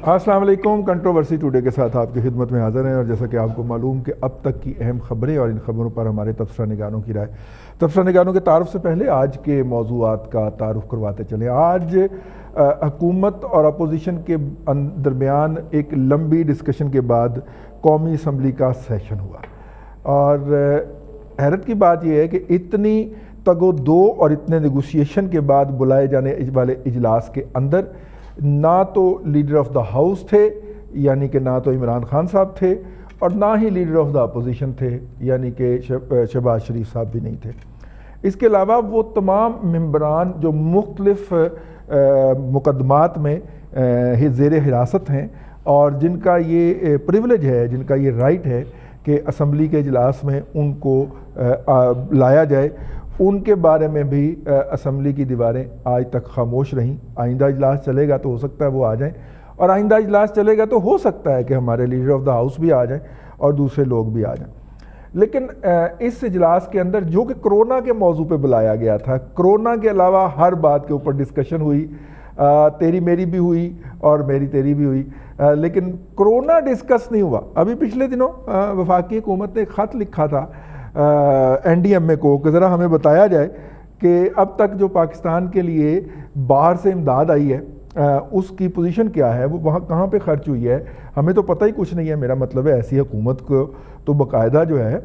अस्सलाम वालेकुम। Controversy today के साथ आपकी खिदमत में हाज़िर हैं। और जैसा कि आपको मालूम कि अब तक की अहम खबरें और इन खबरों पर हमारे तबसरा निगारों की राय। तबसरा निगारों के तारुफ से पहले आज के मौज़ूआत का तारुफ करवाते चलें। आज हुकूमत और अपोजिशन के दरमियान एक लंबी डिस्कशन के बाद कौमी असम्बली का सेशन हुआ और हैरत की बात यह है कि इतनी तगो दो और इतने नेगोशिएशन के बाद बुलाए जाने वाले इजलास के अंदर ना तो लीडर ऑफ द हाउस थे, यानी कि ना तो इमरान खान साहब थे, और ना ही लीडर ऑफ द अपोजिशन थे, यानी कि शहबाज शरीफ साहब भी नहीं थे। इसके अलावा वो तमाम मेंबरान जो मुख्तलिफ मुकदमात में ज़ेर हिरासत हैं और जिनका ये प्रिविलेज है, जिनका ये राइट है कि असम्बली के इजलास में उनको लाया जाए, उनके बारे में भी असम्बली की दीवारें आज तक खामोश रहीं। आइंदा इजलास चलेगा तो हो सकता है वो आ जाएं, और आइंदा इजलास चलेगा तो हो सकता है कि हमारे लीडर ऑफ द हाउस भी आ जाएं और दूसरे लोग भी आ जाएं। लेकिन इस इजलास के अंदर जो कि कोरोना के मौजू पे बुलाया गया था, कोरोना के अलावा हर बात के ऊपर डिस्कशन हुई, तेरी मेरी भी हुई और मेरी तेरी भी हुई, लेकिन कोरोना डिस्कस नहीं हुआ। अभी पिछले दिनों वफाकी हुकूमत ने एक ख़त लिखा था NDMA को कि ज़रा हमें बताया जाए कि अब तक जो पाकिस्तान के लिए बाहर से इमदाद आई है उसकी पोजीशन क्या है, वो वहाँ कहाँ पे खर्च हुई है, हमें तो पता ही कुछ नहीं है। मेरा मतलब है ऐसी हुकूमत को तो बाकायदा जो है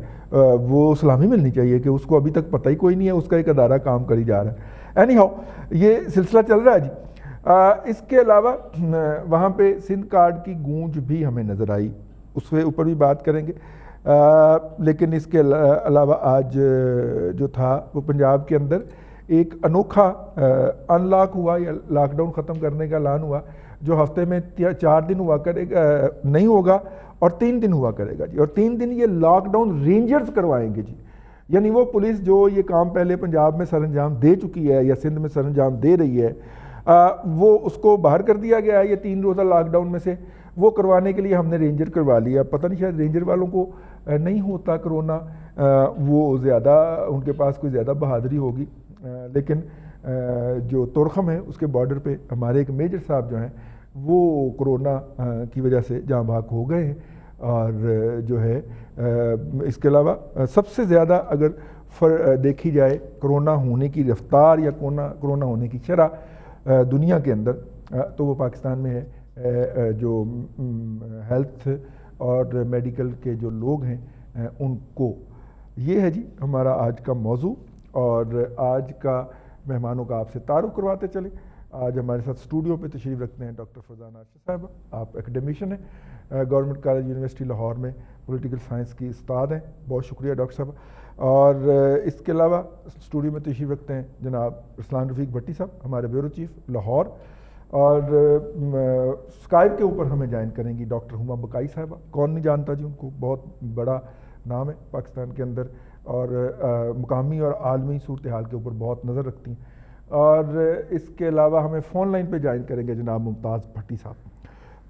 वो सलामी मिलनी चाहिए कि उसको अभी तक पता ही कोई नहीं है, उसका एक अदारा काम करी जा रहा है। एनी हाउ ये सिलसिला चल रहा है जी। इसके अलावा वहाँ पे सिंध कार्ड की गूंज भी हमें नज़र आई, उसके ऊपर भी बात करेंगे। लेकिन इसके अलावा आज जो था वो पंजाब के अंदर एक अनोखा अनलॉक हुआ या लॉकडाउन ख़त्म करने का ऐलान हुआ, जो हफ्ते में 4 दिन हुआ करेगा, नहीं होगा, और 3 दिन हुआ करेगा जी। और 3 दिन ये लॉकडाउन रेंजर्स करवाएंगे जी, यानी वो पुलिस जो ये काम पहले पंजाब में सरंजाम दे चुकी है या सिंध में सरंजाम दे रही है, वो उसको बाहर कर दिया गया है ये 3 रोज़ा लॉकडाउन में से। वो करवाने के लिए हमने रेंजर करवा लिया। पता नहीं शायद रेंजर वालों को नहीं होता कोरोना, वो ज़्यादा उनके पास कोई ज़्यादा बहादुरी होगी, लेकिन जो तुरखम है उसके बॉर्डर पे हमारे एक मेजर साहब जो हैं वो कोरोना की वजह से जाँ भाग हो गए हैं। और जो है इसके अलावा सबसे ज़्यादा अगर देखी जाए कोरोना होने की रफ्तार या कोरोना होने की शरह दुनिया के अंदर, तो वो पाकिस्तान में है। जो हेल्थ और मेडिकल के जो लोग हैं उनको, ये है जी हमारा आज का मौजू। और आज का मेहमानों का आपसे तारुफ करवाते चले। आज हमारे साथ स्टूडियो पे तशरीफ़ रखते हैं डॉक्टर फरजान आशिफ साहब। आप एकेडमिशियन हैं, गवर्नमेंट कॉलेज यूनिवर्सिटी लाहौर में पॉलिटिकल साइंस की उस्ताद हैं। बहुत शुक्रिया डॉक्टर साहब। और इसके अलावा स्टूडियो में तशरीफ़ रखते हैं जनाब रसलान रफ़ीक भट्टी साहब, हमारे ब्यूरो चीफ लाहौर। और स्काइप के ऊपर हमें ज्वाइन करेंगी डॉक्टर हुमा बकाई साहबा। कौन नहीं जानता जी उनको, बहुत बड़ा नाम है पाकिस्तान के अंदर, और मुकामी और आलमी सूरत हाल के ऊपर बहुत नज़र रखती हैं। और इसके अलावा हमें फ़ोन लाइन पे ज्वाइन करेंगे जनाब मुमताज़ भट्टी साहब।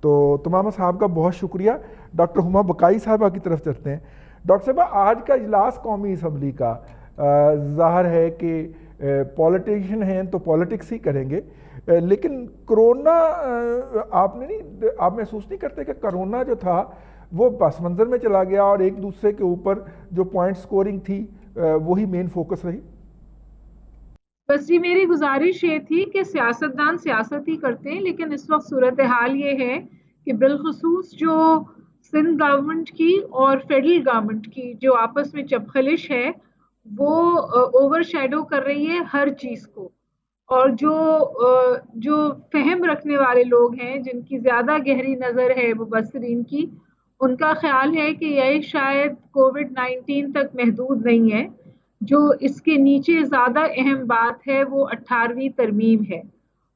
तो तमाम साहब का बहुत शुक्रिया। डॉक्टर हुमा बकाई साहबा की तरफ चलते हैं। डॉक्टर साहबा, आज का इजलास कौमी असम्बली का ज़ाहिर है कि पॉलिटिशियन हैं तो पॉलिटिक्स ही करेंगे, लेकिन कोरोना आप महसूस नहीं करते कि कोरोना जो था वो पस मंज़र में चला गया और एक दूसरे के ऊपर जो पॉइंट स्कोरिंग थी वही मेन फोकस रही? बस जी मेरी गुजारिश ये थी कि सियासतदान सियासत ही करते हैं, लेकिन इस वक्त सूरत हाल ये है कि बिलखुसूस जो सिंध गवर्नमेंट की और फेडरल गवर्नमेंट की जो आपस में चपखलिश है वो ओवर शेडो कर रही है हर चीज़ को। और जो फहम रखने वाले लोग हैं, जिनकी ज़्यादा गहरी नज़र है मुबस्सिरीन की, उनका ख्याल है कि यह शायद कोविड-19 तक महदूद नहीं है। जो इसके नीचे ज़्यादा अहम बात है वो 18वीं तरमीम है,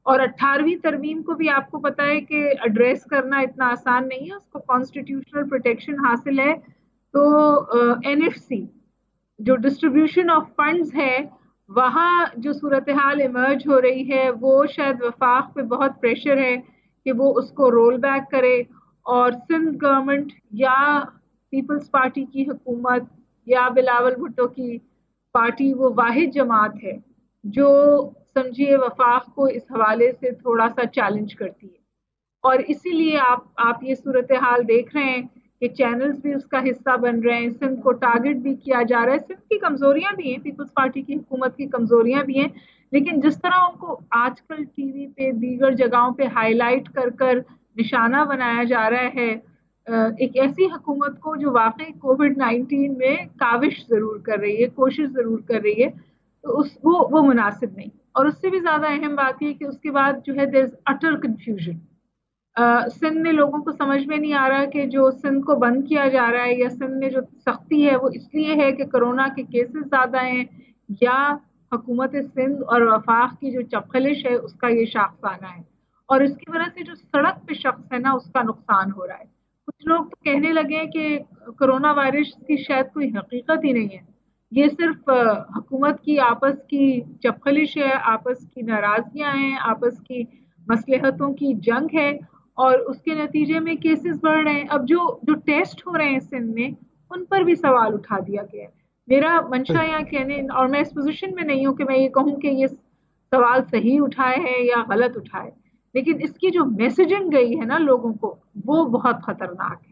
और 18वीं तरमीम को भी आपको पता है कि एड्रेस करना इतना आसान नहीं है, उसको कॉन्स्टिट्यूशनल प्रोटेक्शन हासिल है। तो NFC जो डिस्ट्रीब्यूशन ऑफ फंड्स है, वहाँ जो सूरत हाल इमर्ज हो रही है वो शायद वफाक पे बहुत प्रेशर है कि वो उसको रोल बैक करे, और सिंध गवर्नमेंट या पीपल्स पार्टी की हुकूमत या बिलावल भुट्टो की पार्टी वो वाहिद जमात है जो समझिए वफाक को इस हवाले से थोड़ा सा चैलेंज करती है। اور اسی لیے آپ یہ صورتحال دیکھ رہے ہیں کہ چینلز بھی اس کا حصہ بن رہے ہیں، سندھ کو ٹارگٹ بھی کیا جا رہا ہے. سندھ کی کمزوریاں بھی ہیں، پیپلز پارٹی کی حکومت کی کمزوریاں بھی ہیں، لیکن جس طرح ان کو آج کل ٹی وی پہ دیگر جگہوں پہ ہائی لائٹ کر کر نشانہ بنایا جا رہا ہے ایک ایسی حکومت کو جو واقعی کووڈ-19 میں کاوش ضرور کر رہی ہے، کوشش ضرور کر رہی ہے، تو وہ مناسب نہیں. اور اس سے بھی زیادہ اہم بات یہ کہ اس کے بعد جو ہے دیر از اٹر کنفیوژن. سندھ میں لوگوں کو سمجھ میں نہیں آ رہا کہ جو سندھ کو بند کیا جا رہا ہے یا سندھ میں جو سختی ہے وہ اس لیے ہے کہ کرونا کے کیسز زیادہ ہیں، یا حکومت سندھ اور وفاق کی جو چپخلش ہے اس کا یہ شاخسانہ ہے. اور اس کی وجہ سے جو سڑک پہ شخص ہے نا اس کا نقصان ہو رہا ہے. کچھ لوگ تو کہنے لگے ہیں کہ کرونا وائرس کی شاید کوئی حقیقت ہی نہیں ہے، یہ صرف حکومت کی آپس کی چپخلش ہے، آپس کی ناراضگیاں ہیں، آپس کی مصلحتوں کی جنگ ہے، اور اس کے نتیجے میں کیسز بڑھ رہے ہیں. اب جو ٹیسٹ ہو رہے ہیں سندھ میں ان پر بھی سوال اٹھا دیا گیا ہے. میرا منشا صحیح. یہاں کہنے، اور میں اس پوزیشن میں نہیں ہوں کہ میں یہ کہوں کہ یہ سوال صحیح اٹھائے ہے یا غلط اٹھائے، لیکن اس کی جو میسجنگ گئی ہے نا لوگوں کو وہ بہت خطرناک ہے.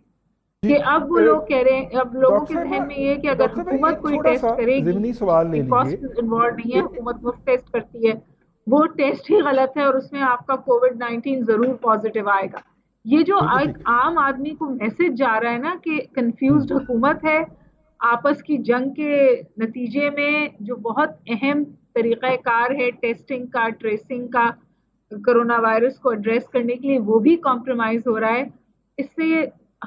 جی کہ اب وہ لوگ کہہ رہے ہیں، اب لوگوں ڈاکٹر کے صاحبہ، ذہن میں یہ ہے کہ اگر ڈاکٹر صاحبہ حکومت ایک کوئی چھوٹا ٹیسٹ سا کرے گی، ضمنی جس سوال لے کی لیجئے. کاسٹ انوالو نہیں ہے، حکومت مفت ٹیسٹ کرتی ہے، وہ ٹیسٹ ہی غلط ہے اور اس میں آپ کا کووڈ-19 ضرور پازیٹیو آئے گا. یہ جو بالکل ایک ٹھیک. عام آدمی کو میسج جا رہا ہے نا کہ ہوں. کنفیوزڈ حکومت ہے، آپس کی جنگ کے نتیجے میں جو بہت اہم طریقہ کار ہے ٹیسٹنگ کا، ٹریسنگ کا، کرونا وائرس کو ایڈریس کرنے کے لیے وہ بھی کمپرومائز ہو رہا ہے. اس سے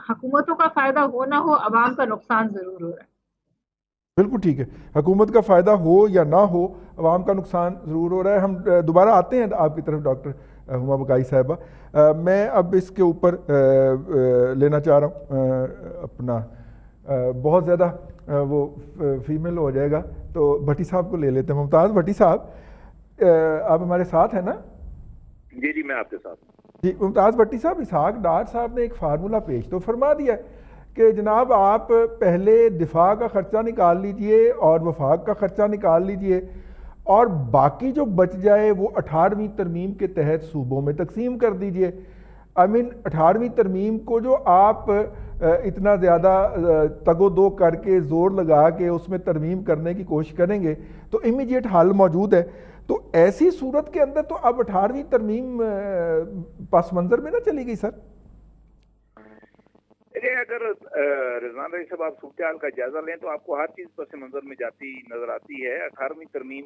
حکومتوں کا فائدہ ہو نہ ہو، عوام کا نقصان ضرور ہو رہا ہے. بالکل ٹھیک ہے، حکومت کا فائدہ ہو یا نہ ہو عوام کا نقصان ضرور ہو رہا ہے. ہم دوبارہ آتے ہیں آپ کی طرف ڈاکٹر ہما بقائی صاحبہ. میں اب اس کے اوپر لینا چاہ رہا ہوں اپنا بہت زیادہ وہ فیمیل ہو جائے گا تو بھٹی صاحب کو لے لیتے ہیں. ممتاز بھٹی صاحب، آپ ہمارے ساتھ ہیں نا؟ جی جی میں آپ کے ساتھ ہوں. جی ممتاز بھٹی صاحب، اسحاق ڈار صاحب نے ایک فارمولہ پیش تو فرما دیا ہے کہ جناب آپ پہلے دفاع کا خرچہ نکال لیجئے اور وفاق کا خرچہ نکال لیجئے اور باقی جو بچ جائے وہ 18ویں ترمیم کے تحت صوبوں میں تقسیم کر دیجئے. آئی مین 18ویں ترمیم کو جو آپ اتنا زیادہ تگ و دو کر کے زور لگا کے اس میں ترمیم کرنے کی کوشش کریں گے تو امیجیٹ حل موجود ہے. تو ایسی صورت کے اندر تو اب 18ویں ترمیم پس منظر میں نہ چلی گئی سر؟ اگر رضوان بھائی صاحب آپ صورتحال کا جائزہ لیں تو آپ کو ہر چیز پس منظر میں جاتی نظر آتی ہے. 18ویں ترمیم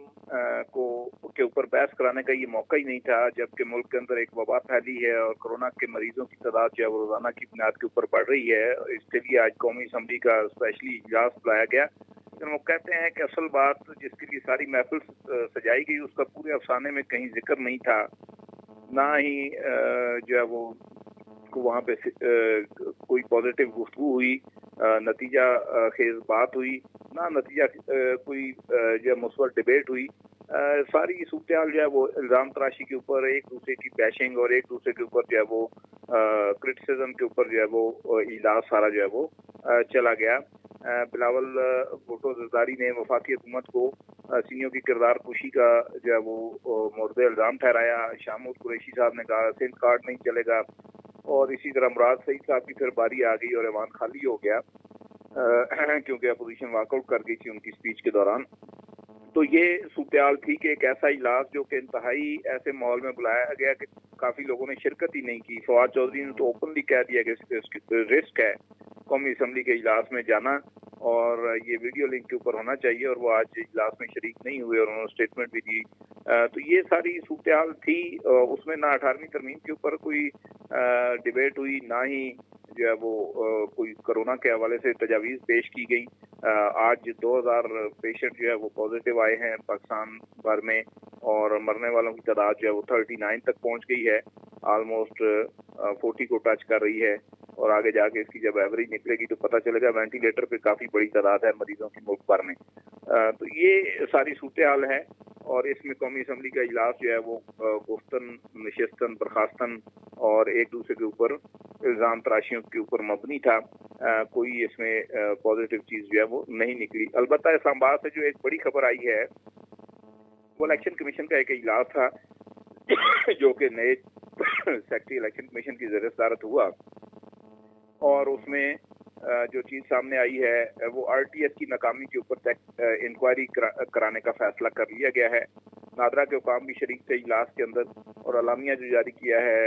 کے اوپر بحث کرانے کا یہ موقع ہی نہیں تھا جبکہ ملک کے اندر ایک وبا پھیلی ہے اور کورونا کے مریضوں کی تعداد جو ہے وہ روزانہ کی بنیاد کے اوپر بڑھ رہی ہے. اس کے لیے آج قومی اسمبلی کا اسپیشلی اجلاس بلایا گیا. وہ کہتے ہیں کہ اصل بات جس کے لیے ساری محفل سجائی گئی اس کا پورے افسانے میں کہیں ذکر نہیں تھا، نہ ہی جو ہے وہ وہاں پہ کوئی پازیٹیو گفتگو ہوئی، نتیجہ خیز بات ہوئی، نہ نتیجہ کوئی جو ہے مثبت ڈبیٹ ہوئی. ساری صورتحال جو ہے وہ الزام تراشی کے اوپر، ایک دوسرے کی بیشنگ اور ایک دوسرے کے اوپر جو ہے وہ کرٹیسزم کے اوپر جو ہے وہ اجلاس سارا جو ہے وہ چلا گیا. بلاول بھٹو زرداری نے وفاقی حکومت کو سینیوں کی کردار کشی کا جو ہے وہ مورد الزام ٹھہرایا. شاہ محمود قریشی صاحب نے کہا سندھ کارڈ نہیں چلے گا، اور اسی طرح مراد سعید صاحب کی پھر باری آ گئی اور ایوان خالی ہو گیا کیونکہ اپوزیشن واک آؤٹ کر گئی تھی ان کی اسپیچ کے دوران. تو یہ صورتحال تھی کہ ایک ایسا اجلاس جو کہ انتہائی ایسے ماحول میں بلایا گیا کہ کافی لوگوں نے شرکت ہی نہیں کی. فواد چودھری نے تو اوپنلی کہہ دیا کہ رسک ہے قومی اسمبلی کے اجلاس میں جانا اور یہ ویڈیو لنک کے اوپر ہونا چاہیے، اور وہ آج اجلاس میں شریک نہیں ہوئے اور انہوں نے اسٹیٹمنٹ بھی دی. تو یہ ساری صورتحال تھی. اس میں نہ 18ویں ترمیم کے اوپر کوئی ڈبیٹ ہوئی، نہ ہی جو ہے وہ کوئی کرونا کے حوالے سے تجاویز پیش کی گئی. آج 2000 پیشنٹ جو ہے وہ پازیٹیو آئے ہیں پاکستان بھر میں، اور مرنے والوں کی تعداد جو ہے وہ 39 تک پہنچ گئی ہے، آلموسٹ 40 کو ٹچ کر رہی ہے. اور آگے جا کے اس کی جب ایوریج نکلے گی تو پتہ چلے گا وینٹیلیٹر پہ کافی بڑی تعداد ہے مریضوں کی ملک بھر میں. تو یہ ساری صورتحال ہے، اور اس میں قومی اسمبلی کا اجلاس جو ہے وہ گفتن نشستن برخاستن اور ایک دوسرے کے اوپر الزام تراشیوں کے اوپر مبنی تھا. کوئی اس میں پازیٹیو چیز جو ہے وہ نہیں نکلی. البتہ اسلام آباد سے جو ایک بڑی خبر آئی ہے وہ الیکشن کمیشن کا ایک اجلاس تھا جو کہ نئے सेक्रेटरी इलेक्शन कमीशन की ज़ेर सदारत हुआ, और उसमें जो चीज़ सामने आई है वो RTS की नाकामी के ऊपर इंक्वायरी कराने का फैसला कर लिया गया है। नादरा के हुकाम भी शरीक थे इजलास के अंदर, और अलामिया जो जारी किया है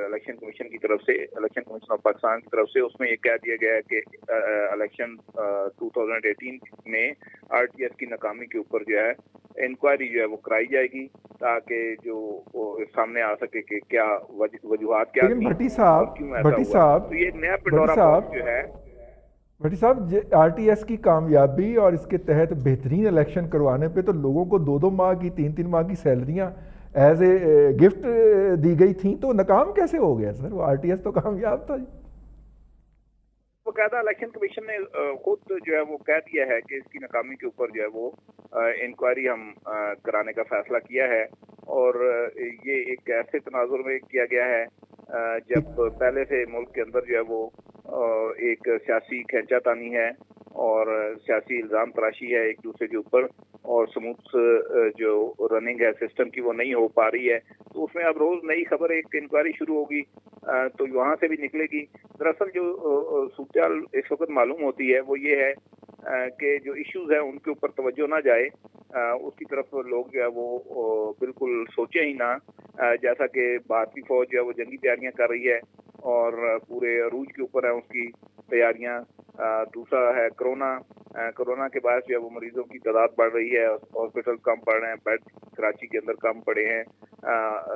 इलेक्शन कमीशन की तरफ से, इलेक्शन कमीशन ऑफ पाकिस्तान की तरफ से, उसमें ये कह दिया गया है कि इलेक्शन 2018 में RTS की नाकामी के ऊपर जो है इंक्वायरी जो है वो कराई जाएगी, ताकि जो सामने आ सके कि क्या वजूहात क्या थी, भट्टी साहब, तो ये नया पिंडोरा बॉक्स जो है। भट्टी साहब, RTS की कामयाबी और इसके तहत बेहतरीन इलेक्शन करवाने पे तो लोगों को 2-2 माह की 3-3 माह की सैलरियां एज ए गिफ्ट दी गई थी, तो नाकाम कैसे हो गया सर? वो RTS तो कामयाब था जी। बाकायदा इलेक्शन कमीशन ने खुद जो है वो कह दिया है कि इसकी नाकामी के ऊपर जो है वो इंक्वायरी हम कराने का फैसला किया है, और ये एक ऐसे तनाजुर में किया गया है जब पहले से मुल्क के अंदर जो है वो एक सियासी खींचातानी है और सियासी इल्ज़ाम तराशी है एक दूसरे के ऊपर, और स्मूथ जो रनिंग है सिस्टम की वो नहीं हो पा रही है। तो उसमें अब रोज़ नई खबर, एक इंक्वायरी शुरू होगी तो वहाँ से भी निकलेगी। दरअसल जो सूरत इस वक्त मालूम होती है वो ये है कि जो इश्यूज हैं उनके ऊपर तवज्जो ना जाए, उसकी तरफ लोग जो है वो बिल्कुल सोचे ही ना, जैसा कि भारतीय फौज जो है वो जंगी तैयारियां कर रही है और पूरे अरूज के ऊपर है उसकी तैयारियां। दूसरा है कोरोना के बाद जो है वो मरीजों की तादाद बढ़ रही है, हॉस्पिटल कम पड़ रहे हैं, बेड कराची के अंदर कम पड़े हैं।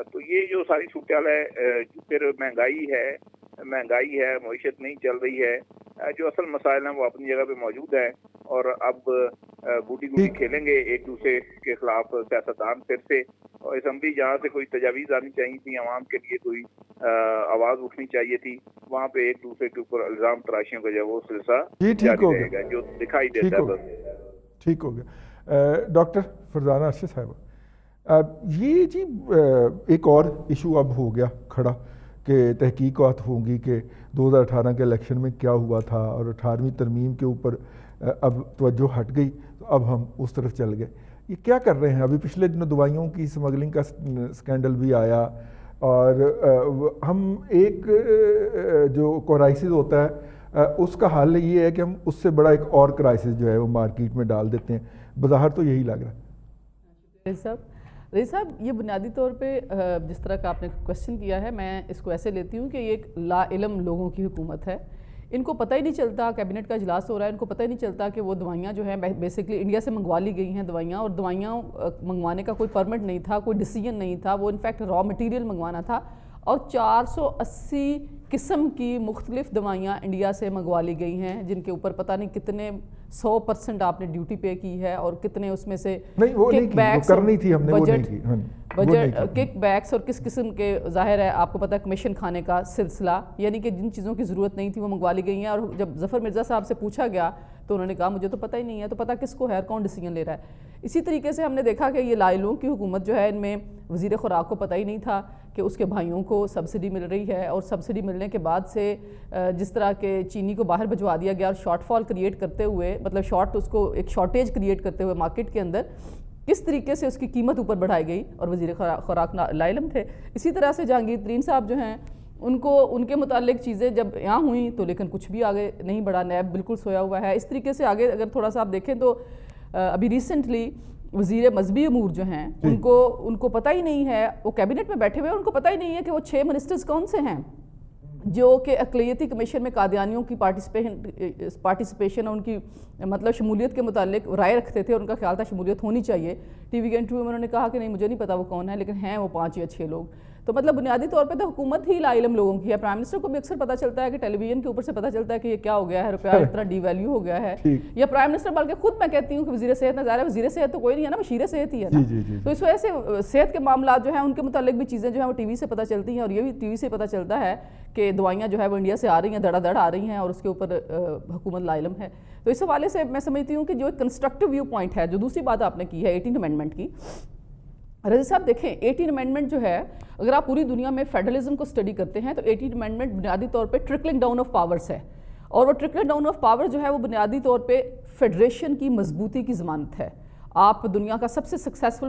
तो ये जो सारी सूरत है, फिर महंगाई है, मईशत नहीं चल रही है, जो असल मसाइल हैं वो अपनी जगह पे मौजूद है। और अब गुडी खेलेंगे एक दूसरे के खिलाफ सियासतदान फिर से, और असम्बली जहाँ से कोई तजावीज़ आनी चाहिए थी, आवाम के लिए कोई आवाज़ उठनी चाहिए थी, वहाँ पे एक दूसरे के ऊपर इल्ज़ाम तराशियों का जो वो सिलसिला जारी रहेगा, जो दिखाई देता है। बस ठीक हो गया। डॉक्टर फरजाना अरशद साहब, ये जी एक और इशू अब हो गया खड़ा कि तहकीकात होंगी कि 2018 के इलेक्शन में क्या हुआ था, और 18वीं तरमीम के ऊपर अब तवज्जो हट गई, तो अब हम उस तरफ चल गए। ये क्या कर रहे हैं? अभी पिछले दिनों दवाइयों की स्मगलिंग का स्कैंडल भी आया, और हम एक जो क्राइसिस होता है उसका हल ये है कि हम उससे बड़ा एक और क्राइसिस जो है वो मार्केट में डाल देते हैं। बाहर तो यही लग रहा है। रईस साहब, ये बुनियादी तौर पे जिस तरह का आपने क्वेश्चन किया है, मैं इसको ऐसे लेती हूँ कि ये एक लाइलम लोगों की हुकूमत है। इनको पता ही नहीं चलता, कैबिनेट का इजलास हो रहा है, इनको पता ही नहीं चलता कि वो दवाइयाँ जो हैं बेसिकली इंडिया से मंगवा ली गई हैं दवाइयाँ, और दवाइयाँ मंगवाने का कोई परमिट नहीं था, कोई डिसीजन नहीं था, वो इनफैक्ट रॉ मटीरियल मंगवाना था, और 480 किस्म की मुख्तलिफ दवाइयाँ इंडिया से मंगवा ली गई हैं, जिनके ऊपर पता नहीं कितने 100% आपने ड्यूटी पे की है, और कितने उसमें से किक बैक्स और किस किस्म के, जाहिर है आपको पता है कमीशन खाने का सिलसिला, यानी कि जिन चीज़ों की ज़रूरत नहीं थी वो मंगवा ली गई हैं। और जब ज़फ़र मिर्ज़ा साहब से पूछा गया तो उन्होंने कहा मुझे तो पता ही नहीं है, तो पता किसको है, कौन डिसीजन ले रहा है। इसी तरीके से हमने देखा कि ये लाइलों की हुकूमत जो है, इनमें वज़ीर खुराक को पता ही नहीं था कि उसके भाइयों को सब्सिडी मिल रही है, और सब्सिडी मिलने के बाद से जिस तरह के चीनी को बाहर भिजवा दिया गया, और शॉर्टफॉल क्रिएट करते हुए, मतलब उसको एक शॉर्टेज क्रिएट करते हुए मार्केट के अंदर किस तरीके से उसकी कीमत ऊपर बढ़ाई गई, और वज़ीर खुराक लाइलम थे। इसी तरह से जहांगीर तरीन साहब जो हैं, उनको उनके मुतालिक चीज़ें जब यहाँ हुई तो लेकिन कुछ भी आगे नहीं बढ़ा, नैब बिल्कुल सोया हुआ है। इस तरीके से आगे अगर थोड़ा सा आप देखें तो अभी रिसेंटली वज़ीर मजहबी अमूर जो हैं, उनको पता ही नहीं है, वो कैबिनेट में बैठे हुए हैं, उनको पता ही नहीं है कि वो 6 मिनिस्टर्स कौन से हैं जो कि अक़लियती कमीशन में कादियानियों की पार्टिसिपेशन और उनकी मतलब शमूलियत के मुतालिक राय रखते थे, और उनका ख्याल था शमूलियत होनी चाहिए। टीवी के इंटरव्यू में उन्होंने कहा कि नहीं मुझे नहीं पता वो कौन है, लेकिन हैं वो 5 या 6 लोग। तो मतलब बुनियादी तौर पे तो हुकूमत ही लाइलम लोगों की है। प्राइम मिनिस्टर को भी अक्सर पता चलता है कि टेलीविजन के ऊपर से पता चलता है कि ये क्या हो गया है, रुपया इतना डीवैल्यू हो गया है, या प्राइम मिनिस्टर बल्कि खुद मैं कहती हूँ कि वज़ीर सेहत नज़ारा है, वज़ीर सेहत तो कोई नहीं है ना, वज़ीर सेहत ही है ना। तो इस वजह से सेहत के मामला जो है उनके मुतालिक भी चीज़ें जो है वो टीवी से पता चलती हैं, और ये भी टीवी से पता चलता है कि दवाइयाँ जो है वो इंडिया से आ रही हैं, धड़ाधड़ आ रही हैं, और उसके ऊपर हुकूमत लाइलम है। तो इस हवाले से मैं समझती हूँ कि जो एक कंस्ट्रक्टिव व्यू पॉइंट है, जो दूसरी बात आपने की है 18 अमेंडमेंट की, रज़ी साहब देखें 18 अमेंडमेंट जो है, अगर आप पूरी दुनिया में फेडरलिज्म को स्टडी करते हैं तो 18 अमेंडमेंट बुनियादी तौर पे ट्रिकलिंग डाउन ऑफ पावर्स है, और वो ट्रिकलिंग डाउन ऑफ पावर जो है वो बुनियादी तौर पे फेडरेशन की मजबूती की ज़मानत है। آپ دنیا کا سب سے سکسیسفل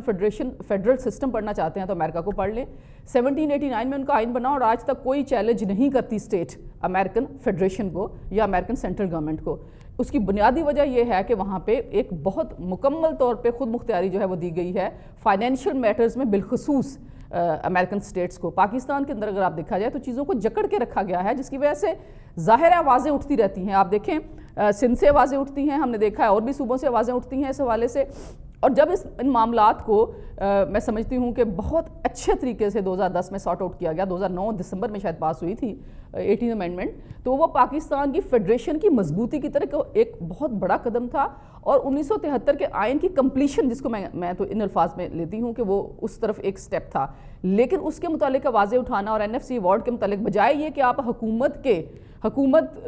فیڈرل سسٹم پڑھنا چاہتے ہیں تو امریکہ کو پڑھ لیں. 1789 میں ان کا آئین بنا اور آج تک کوئی چیلنج نہیں کرتی اسٹیٹ امریکن فیڈریشن کو یا امریکن سینٹرل گورنمنٹ کو. اس کی بنیادی وجہ یہ ہے کہ وہاں پہ ایک بہت مکمل طور پہ خود مختاری جو ہے وہ دی گئی ہے فائنینشیل میٹرز میں بالخصوص امریکن سٹیٹس کو. پاکستان کے اندر اگر آپ دیکھا جائے تو چیزوں کو جکڑ کے رکھا گیا ہے جس کی وجہ سے ظاہر ہے آوازیں اٹھتی رہتی ہیں. آپ دیکھیں سندھ سے آوازیں اٹھتی ہیں, ہم نے دیکھا ہے اور بھی صوبوں سے آوازیں اٹھتی ہیں اس حوالے سے. اور جب ان معاملات کو میں سمجھتی ہوں کہ بہت اچھے طریقے سے 2010 میں سارٹ آؤٹ کیا گیا, 2009 دسمبر میں شاید پاس ہوئی تھی 18 امینڈمنٹ, تو وہ پاکستان کی فیڈریشن کی مضبوطی کی طرف ایک بہت بڑا قدم تھا. اور 1973 کے آئین کی کمپلیشن جس کو میں تو ان الفاظ میں لیتی ہوں کہ وہ اس طرف ایک سٹیپ تھا. لیکن اس کے متعلق آوازیں اٹھانا اور NFC ایوارڈ کے متعلق بجائے یہ کہ آپ حکومت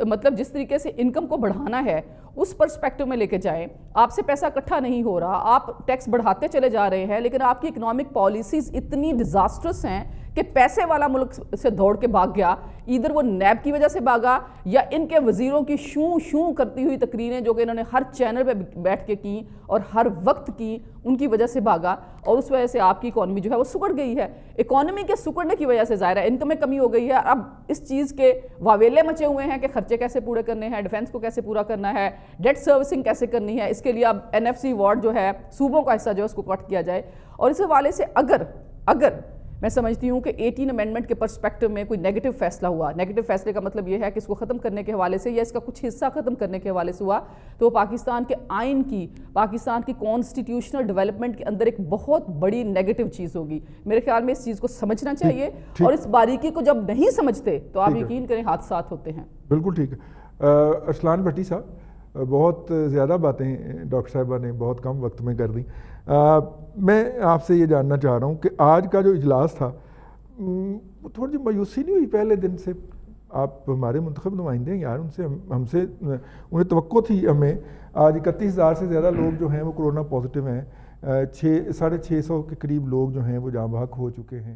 مطلب جس طریقے سے انکم کو بڑھانا ہے اس پرسپیکٹو میں لے کے جائیں. آپ سے پیسہ اکٹھا نہیں ہو رہا, آپ ٹیکس بڑھاتے چلے جا رہے ہیں, لیکن آپ کی اکنامک پالیسیز اتنی ڈیزاسٹرس ہیں کہ پیسے والا ملک سے دوڑ کے بھاگ گیا. ادھر وہ نیب کی وجہ سے بھاگا یا ان کے وزیروں کی شوں کرتی ہوئی تقریریں جو کہ انہوں نے ہر چینل پہ بیٹھ کے کی اور ہر وقت کی, ان کی وجہ سے بھاگا. اور اس وجہ سے آپ کی اکانومی جو ہے وہ سکڑ گئی ہے. اکانومی کے سکڑنے کی وجہ سے ظاہر ہے انکم میں کمی ہو گئی ہے. اب اس چیز کے واویلے مچے ہوئے ہیں کہ خرچے کیسے پورے کرنے ہیں, ڈیفنس کو کیسے پورا کرنا ہے, ڈیٹ سروسنگ کیسے کرنی ہے. اس کے لیے اب NFC ایوارڈ جو ہے صوبوں کا حصہ جو ہے اس کو کٹ کیا جائے. اور اس حوالے سے اگر میں سمجھتی ہوں کہ 18 امینڈمنٹ کے پرسپیکٹو میں کوئی نیگیٹو فیصلہ ہوا, نیگیٹو فیصلے کا مطلب یہ ہے کہ اس کو ختم کرنے کے حوالے سے یا اس کا کچھ حصہ ختم کرنے کے حوالے سے ہوا, تو وہ پاکستان کے آئین کی, پاکستان کی کانسٹیٹیوشنل ڈیولپمنٹ کے اندر ایک بہت بڑی نیگیٹو چیز ہوگی. میرے خیال میں اس چیز کو سمجھنا چاہیے اور اس باریکی کو جب نہیں سمجھتے تو آپ یقین کریں حادثات ہوتے ہیں. بالکل ٹھیک ہے. ارسلان بھٹی صاحب, بہت زیادہ باتیں ڈاکٹر صاحبہ نے بہت کم وقت میں کر دیں. میں آپ سے یہ جاننا چاہ رہا ہوں کہ آج کا جو اجلاس تھا تھوڑی سی مایوسی نہیں ہوئی پہلے دن سے؟ آپ ہمارے منتخب نمائندے ہیں یار, ہم سے انہیں توقع تھی ہمیں. آج 31,000 سے زیادہ لوگ جو ہیں وہ کرونا پازیٹیو ہیں, 650 کے قریب لوگ جو ہیں وہ جاں بحق ہو چکے ہیں.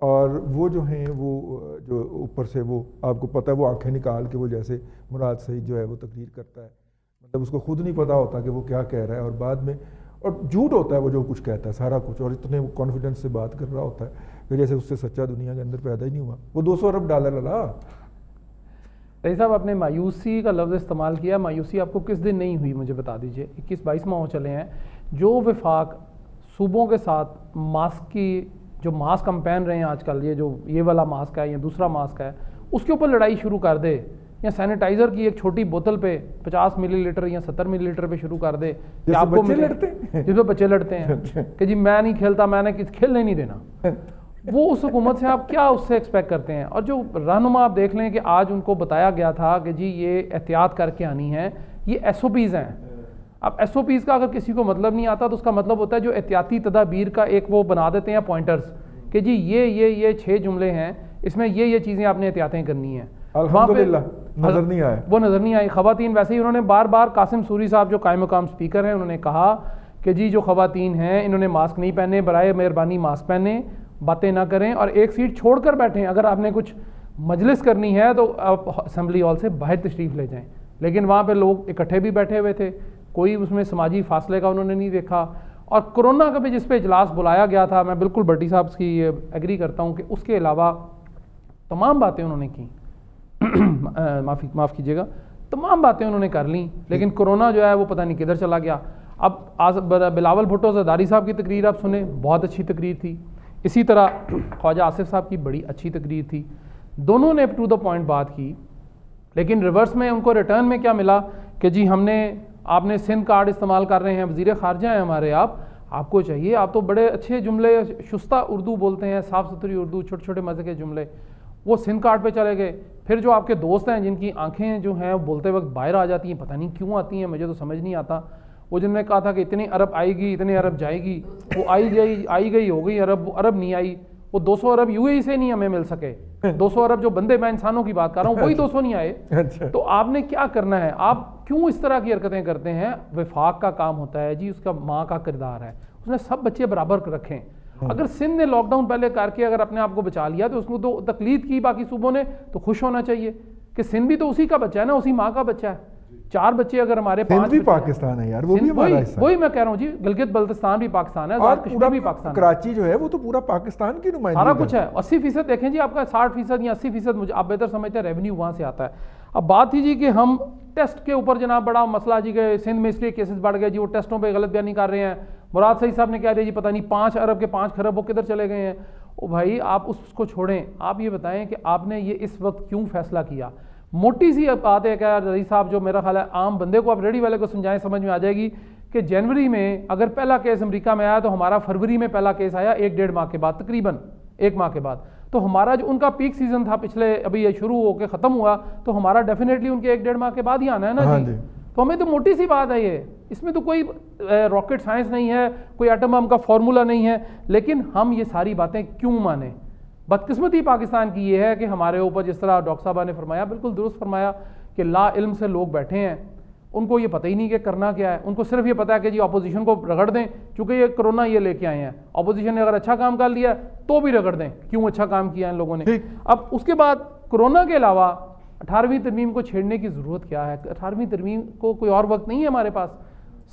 اور وہ جو ہیں وہ جو اوپر سے وہ آپ کو پتہ ہے وہ آنکھیں نکال کے وہ جیسے مراد سعید جو ہے وہ تقریر کرتا ہے, مطلب اس کو خود نہیں پتہ ہوتا کہ وہ کیا کہہ رہا ہے, اور بعد میں اور جھوٹ ہوتا ہے وہ جو کچھ کہتا ہے سارا کچھ, اور اتنے وہ کانفیڈنس سے بات کر رہا ہوتا ہے کہ جیسے اس سے سچا دنیا کے اندر پیدا ہی نہیں ہوا. وہ $200 ارب للا. رئیس صاحب آپ نے مایوسی کا لفظ استعمال کیا, مایوسی آپ کو کس دن نہیں ہوئی مجھے بتا دیجئے. 21-22 ماہ ہو چلے ہیں جو وفاق صوبوں کے ساتھ ماسک کی جو ماسک ہم پہن رہے ہیں آج کل, یہ والا ماسک ہے یا دوسرا ماسک ہے, اس کے اوپر لڑائی شروع کر دے, یا سینیٹائزر کی ایک چھوٹی بوتل پہ 50 ملی لیٹر یا 70 ملی لیٹر پہ شروع کر دے کہ آپ کو جس پہ بچے لڑتے ہیں کہ جی میں نہیں کھیلتا, میں نے کھیلنے نہیں دینا. وہ اس حکومت سے آپ کیا اس سے ایکسپیکٹ کرتے ہیں؟ اور جو رہنما آپ دیکھ لیں کہ آج ان کو بتایا گیا تھا کہ جی یہ احتیاط کر کے آنی ہے, یہ SOPs ہیں. اب SOPs کا اگر کسی کو مطلب نہیں آتا تو اس کا مطلب ہوتا ہے جو احتیاطی تدابیر کا ایک وہ بنا دیتے ہیں پوائنٹرز کہ جی یہ 6 جملے ہیں, اس میں یہ چیزیں آپ نے احتیاطیں کرنی ہیں. الحمدللہ نظر نہیں آئے, وہ نظر نہیں آئی. خواتین ویسے ہی انہوں نے بار بار, قاسم سوری صاحب جو قائم مقام اسپیکر ہیں انہوں نے کہا کہ جی جو خواتین ہیں انہوں نے ماسک نہیں پہنے, برائے مہربانی ماسک پہنیں, باتیں نہ کریں اور ایک سیٹ چھوڑ کر بیٹھیں. اگر آپ نے کچھ مجلس کرنی ہے تو آپ اسمبلی ہال سے باہر تشریف لے جائیں. لیکن وہاں پہ لوگ اکٹھے بھی بیٹھے ہوئے تھے, کوئی اس میں سماجی فاصلے کا انہوں نے نہیں دیکھا. اور کرونا کا بھی جس پہ اجلاس بلایا گیا تھا, میں بالکل بھٹی صاحب کی ایگری کرتا ہوں کہ اس کے علاوہ تمام باتیں انہوں نے کی, معاف کیجیے گا, تمام باتیں انہوں نے کر لیں, لیکن کرونا جو ہے وہ پتہ نہیں کدھر چلا گیا. اب بلاول بھٹو زرداری صاحب کی تقریر آپ سنیں, بہت اچھی تقریر تھی. اسی طرح خواجہ آصف صاحب کی بڑی اچھی تقریر تھی. دونوں نے ٹو دا پوائنٹ بات کی, لیکن ریورس میں ان کو ریٹرن میں کیا ملا کہ جی آپ نے سندھ کارڈ استعمال کر رہے ہیں, وزیر خارجہ ہیں ہمارے, آپ کو چاہیے, آپ تو بڑے اچھے جملے شستہ اردو بولتے ہیں, صاف ستھری اردو, چھوٹے چھوٹے مزے کے جملے, وہ سندھ کارڈ پہ چلے گئے. پھر جو آپ کے دوست ہیں جن کی آنکھیں جو ہیں بولتے وقت باہر آ جاتی ہیں, پتہ نہیں کیوں آتی ہیں, مجھے تو سمجھ نہیں آتا. وہ جن نے کہا تھا کہ اتنی ارب آئے گی, اتنے ارب جائے گی, وہ آئی گئی ہو گئی ارب, وہ ارب نہیں آئی. وہ 200 ارب UAE سے نہیں ہمیں مل سکے, 200 ارب جو بندے, میں انسانوں کی بات کر رہا ہوں, وہی 200 نہیں آئے. تو آپ نے کیا کرنا ہے؟ آپ کیوں اس طرح کی حرکتیں کرتے ہیں؟ وفاق کا کام ہوتا ہے جی, اس کا ماں کا کردار ہے, اس نے سب بچے برابر رکھیں. اگر سندھ نے لاک ڈاؤن پہلے کر کے اگر اپنے آپ کو بچا لیا تو اس کو تو تقلید کی باقی صوبوں نے, تو خوش ہونا چاہیے کہ سندھ بھی تو اسی کا بچہ ہے نا, اسی ماں کا بچہ ہے. 4 बच्चे अगर हमारे 5 भी पाकिस्तान है यार, वो भी हमारा हिस्सा है। वही मैं कह रहा हूँ जी, गिलगित बल्तिस्तान भी पाकिस्तान है, आज़ाद कश्मीर भी पाकिस्तान है, कराची जो है वो तो पूरा पाकिस्तान की नुमाइंदगी सारा कुछ है। 80% देखें जी, आपका 60% या 80% मुझे आप बेहतर समझते हैं रेवेन्यू वहाँ से आता है। अब बात थी जी कि हम टेस्ट के ऊपर जनाब बड़ा मसला जी के सिंध में इसलिए केसेस बढ़ गए जी, वो टेस्टों पे गलत बयानी कर रहे हैं। मुराद सईद साहब ने कह दिया जी पता नहीं 5 अरब के 5 खरब वो किधर चले गए हैं। ओ भाई आप उसको छोड़ें, आप ये बताएं कि आपने ये इस वक्त क्यों फैसला किया। मोटी सी बात है क्या रईस साहब, जो मेरा ख्याल है आम बंदे को, आप रेडी वाले को समझाएं, समझ में आ जाएगी कि जनवरी में अगर पहला केस अमेरिका में आया तो हमारा फरवरी में पहला केस आया 1-1.5 माह के बाद, तकरीबन 1 माह के बाद। तो हमारा जो उनका पीक सीजन था पिछले, अभी ये शुरू होकर ख़त्म हुआ, तो हमारा डेफिनेटली उनके 1-1.5 माह के बाद ही आना है ना जी। तो हमें तो मोटी सी बात है ये, इसमें तो कोई रॉकेट साइंस नहीं है, कोई एटम बम का फॉर्मूला नहीं है, लेकिन हम ये सारी बातें क्यों माने। बदकिस्मती पाकिस्तान की ये है कि हमारे ऊपर, जिस तरह डॉक्टर साहब ने फरमाया, बिल्कुल दुरुस्त फरमाया कि ला इल्म से लोग बैठे हैं, उनको ये पता ही नहीं कि करना क्या है। उनको सिर्फ ये पता है कि जी अपोजिशन को रगड़ दें, क्योंकि ये कोरोना ये लेके आए हैं, अपोजिशन ने अगर अच्छा काम कर लिया तो भी रगड़ दें, क्यों अच्छा काम किया इन लोगों ने। अब उसके बाद कोरोना के अलावा 18वीं तरमीम को छेड़ने की ज़रूरत क्या है। 18वीं तरमीम को कोई और वक्त नहीं है हमारे पास,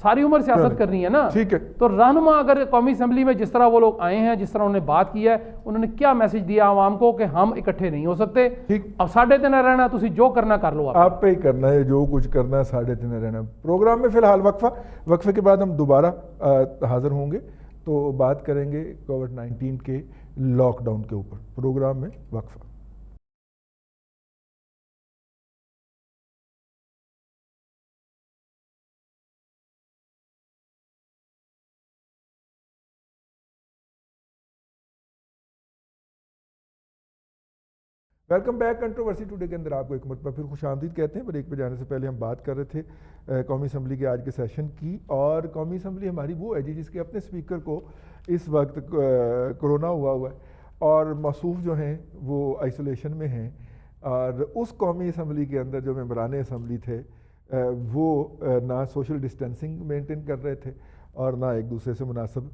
सारी उम्र सियासत करनी है ना। ठीक है, तो रहनुमा अगर कौमी असम्बली में जिस तरह वो लोग आए हैं, जिस तरह उन्होंने बात की है, उन्होंने क्या मैसेज दिया आवाम को कि हम इकट्ठे नहीं हो सकते, अब 3.5 रहना, तुसी जो करना कर लो, आप पे ही करना है, जो कुछ करना है 3.5 रहना। प्रोग्राम में फिलहाल वक्फे के बाद हम दोबारा हाजिर होंगे, तो बात करेंगे कोविड-19 के लॉकडाउन के ऊपर। प्रोग्राम में वक्फा। Welcome back. कंट्रोवर्सी टुडे के अंदर आपको एक मरतबा फिर खुशामदीद कहते हैं। ब्रेक पे जाने से पहले हम बात कर रहे थे कौमी असम्बली के आज के सेशन की, और कौमी असम्बली हमारी वो है जी जिसके अपने स्पीकर को इस वक्त कोरोना हुआ है और मसूफ जो हैं वो आइसोलेशन में हैं, और उस कौमी असम्बली के अंदर जो मेंबरान असम्बली थे वो ना सोशल डिस्टेंसिंग मेंटेन कर रहे थे और ना एक दूसरे से मुनासिब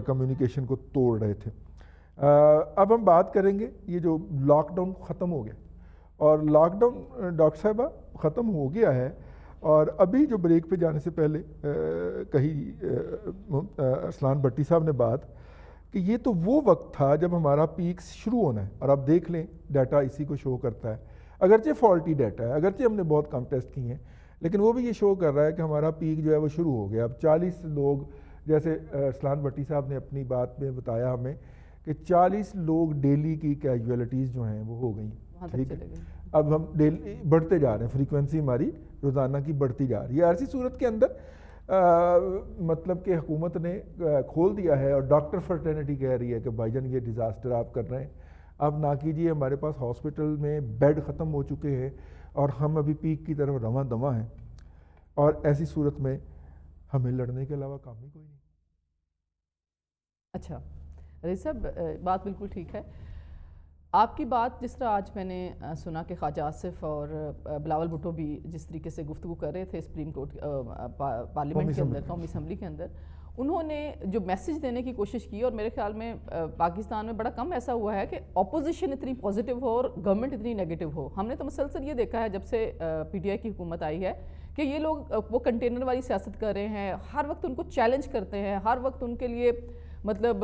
कम्युनिकेशन को तोड़ रहे थे। अब हम बात करेंगे ये जो लॉकडाउन ख़त्म हो गया, और लॉकडाउन डॉक्टर साहबा ख़त्म हो गया है, और अभी जो ब्रेक पे जाने से पहले कही अरसलान भट्टी साहब ने बात कि ये तो वो वक्त था जब हमारा पीक शुरू होना है, और आप देख लें डाटा इसी को शो करता है, अगरचे फॉल्टी डाटा है, अगरचे हमने बहुत कम टेस्ट किए हैं, लेकिन वो भी ये शो कर रहा है कि हमारा पीक जो है वो शुरू हो गया। अब 40 लोग, जैसे अरसलान भट्टी साहब ने अपनी बात में बताया हमें कि 40 लोग डेली की कैजुअलिटीज़ जो हैं वो हो गई, ठीक है। अब हम डेली बढ़ते जा रहे हैं, फ्रीक्वेंसी हमारी रोज़ाना की बढ़ती जा रही है। ऐसी सूरत के अंदर मतलब कि हुकूमत ने खोल दिया है, और डॉक्टर फर्टर्निटी कह रही है कि भाईजान ये डिज़ास्टर आप कर रहे हैं, अब ना कीजिए, हमारे पास हॉस्पिटल में बेड ख़त्म हो चुके हैं और हम अभी पीक की तरफ रवां दवा हैं, और ऐसी सूरत में हमें लड़ने के अलावा काम ही कोई नहीं। अच्छा रईस साहब, बात बिल्कुल ठीक है आपकी बात। जिस तरह आज मैंने सुना कि ख्वाजा आसिफ और बिलावल भुट्टो भी जिस तरीके से गुफ्तगू कर रहे थे सुप्रीम कोर्ट पार्लियामेंट के अंदर, कौमी असम्बली के अंदर, उन्होंने जो मैसेज देने की कोशिश की, और मेरे ख्याल में पाकिस्तान में बड़ा कम ऐसा हुआ है कि अपोजिशन इतनी पॉजिटिव हो और गवर्नमेंट इतनी नेगेटिव हो। हमने तो मुसलसल ये देखा है जब से PTI की हुकूमत आई है कि ये लोग वो कंटेनर वाली सियासत कर रहे हैं, हर वक्त उनको चैलेंज करते हैं, हर वक्त उनके लिए मतलब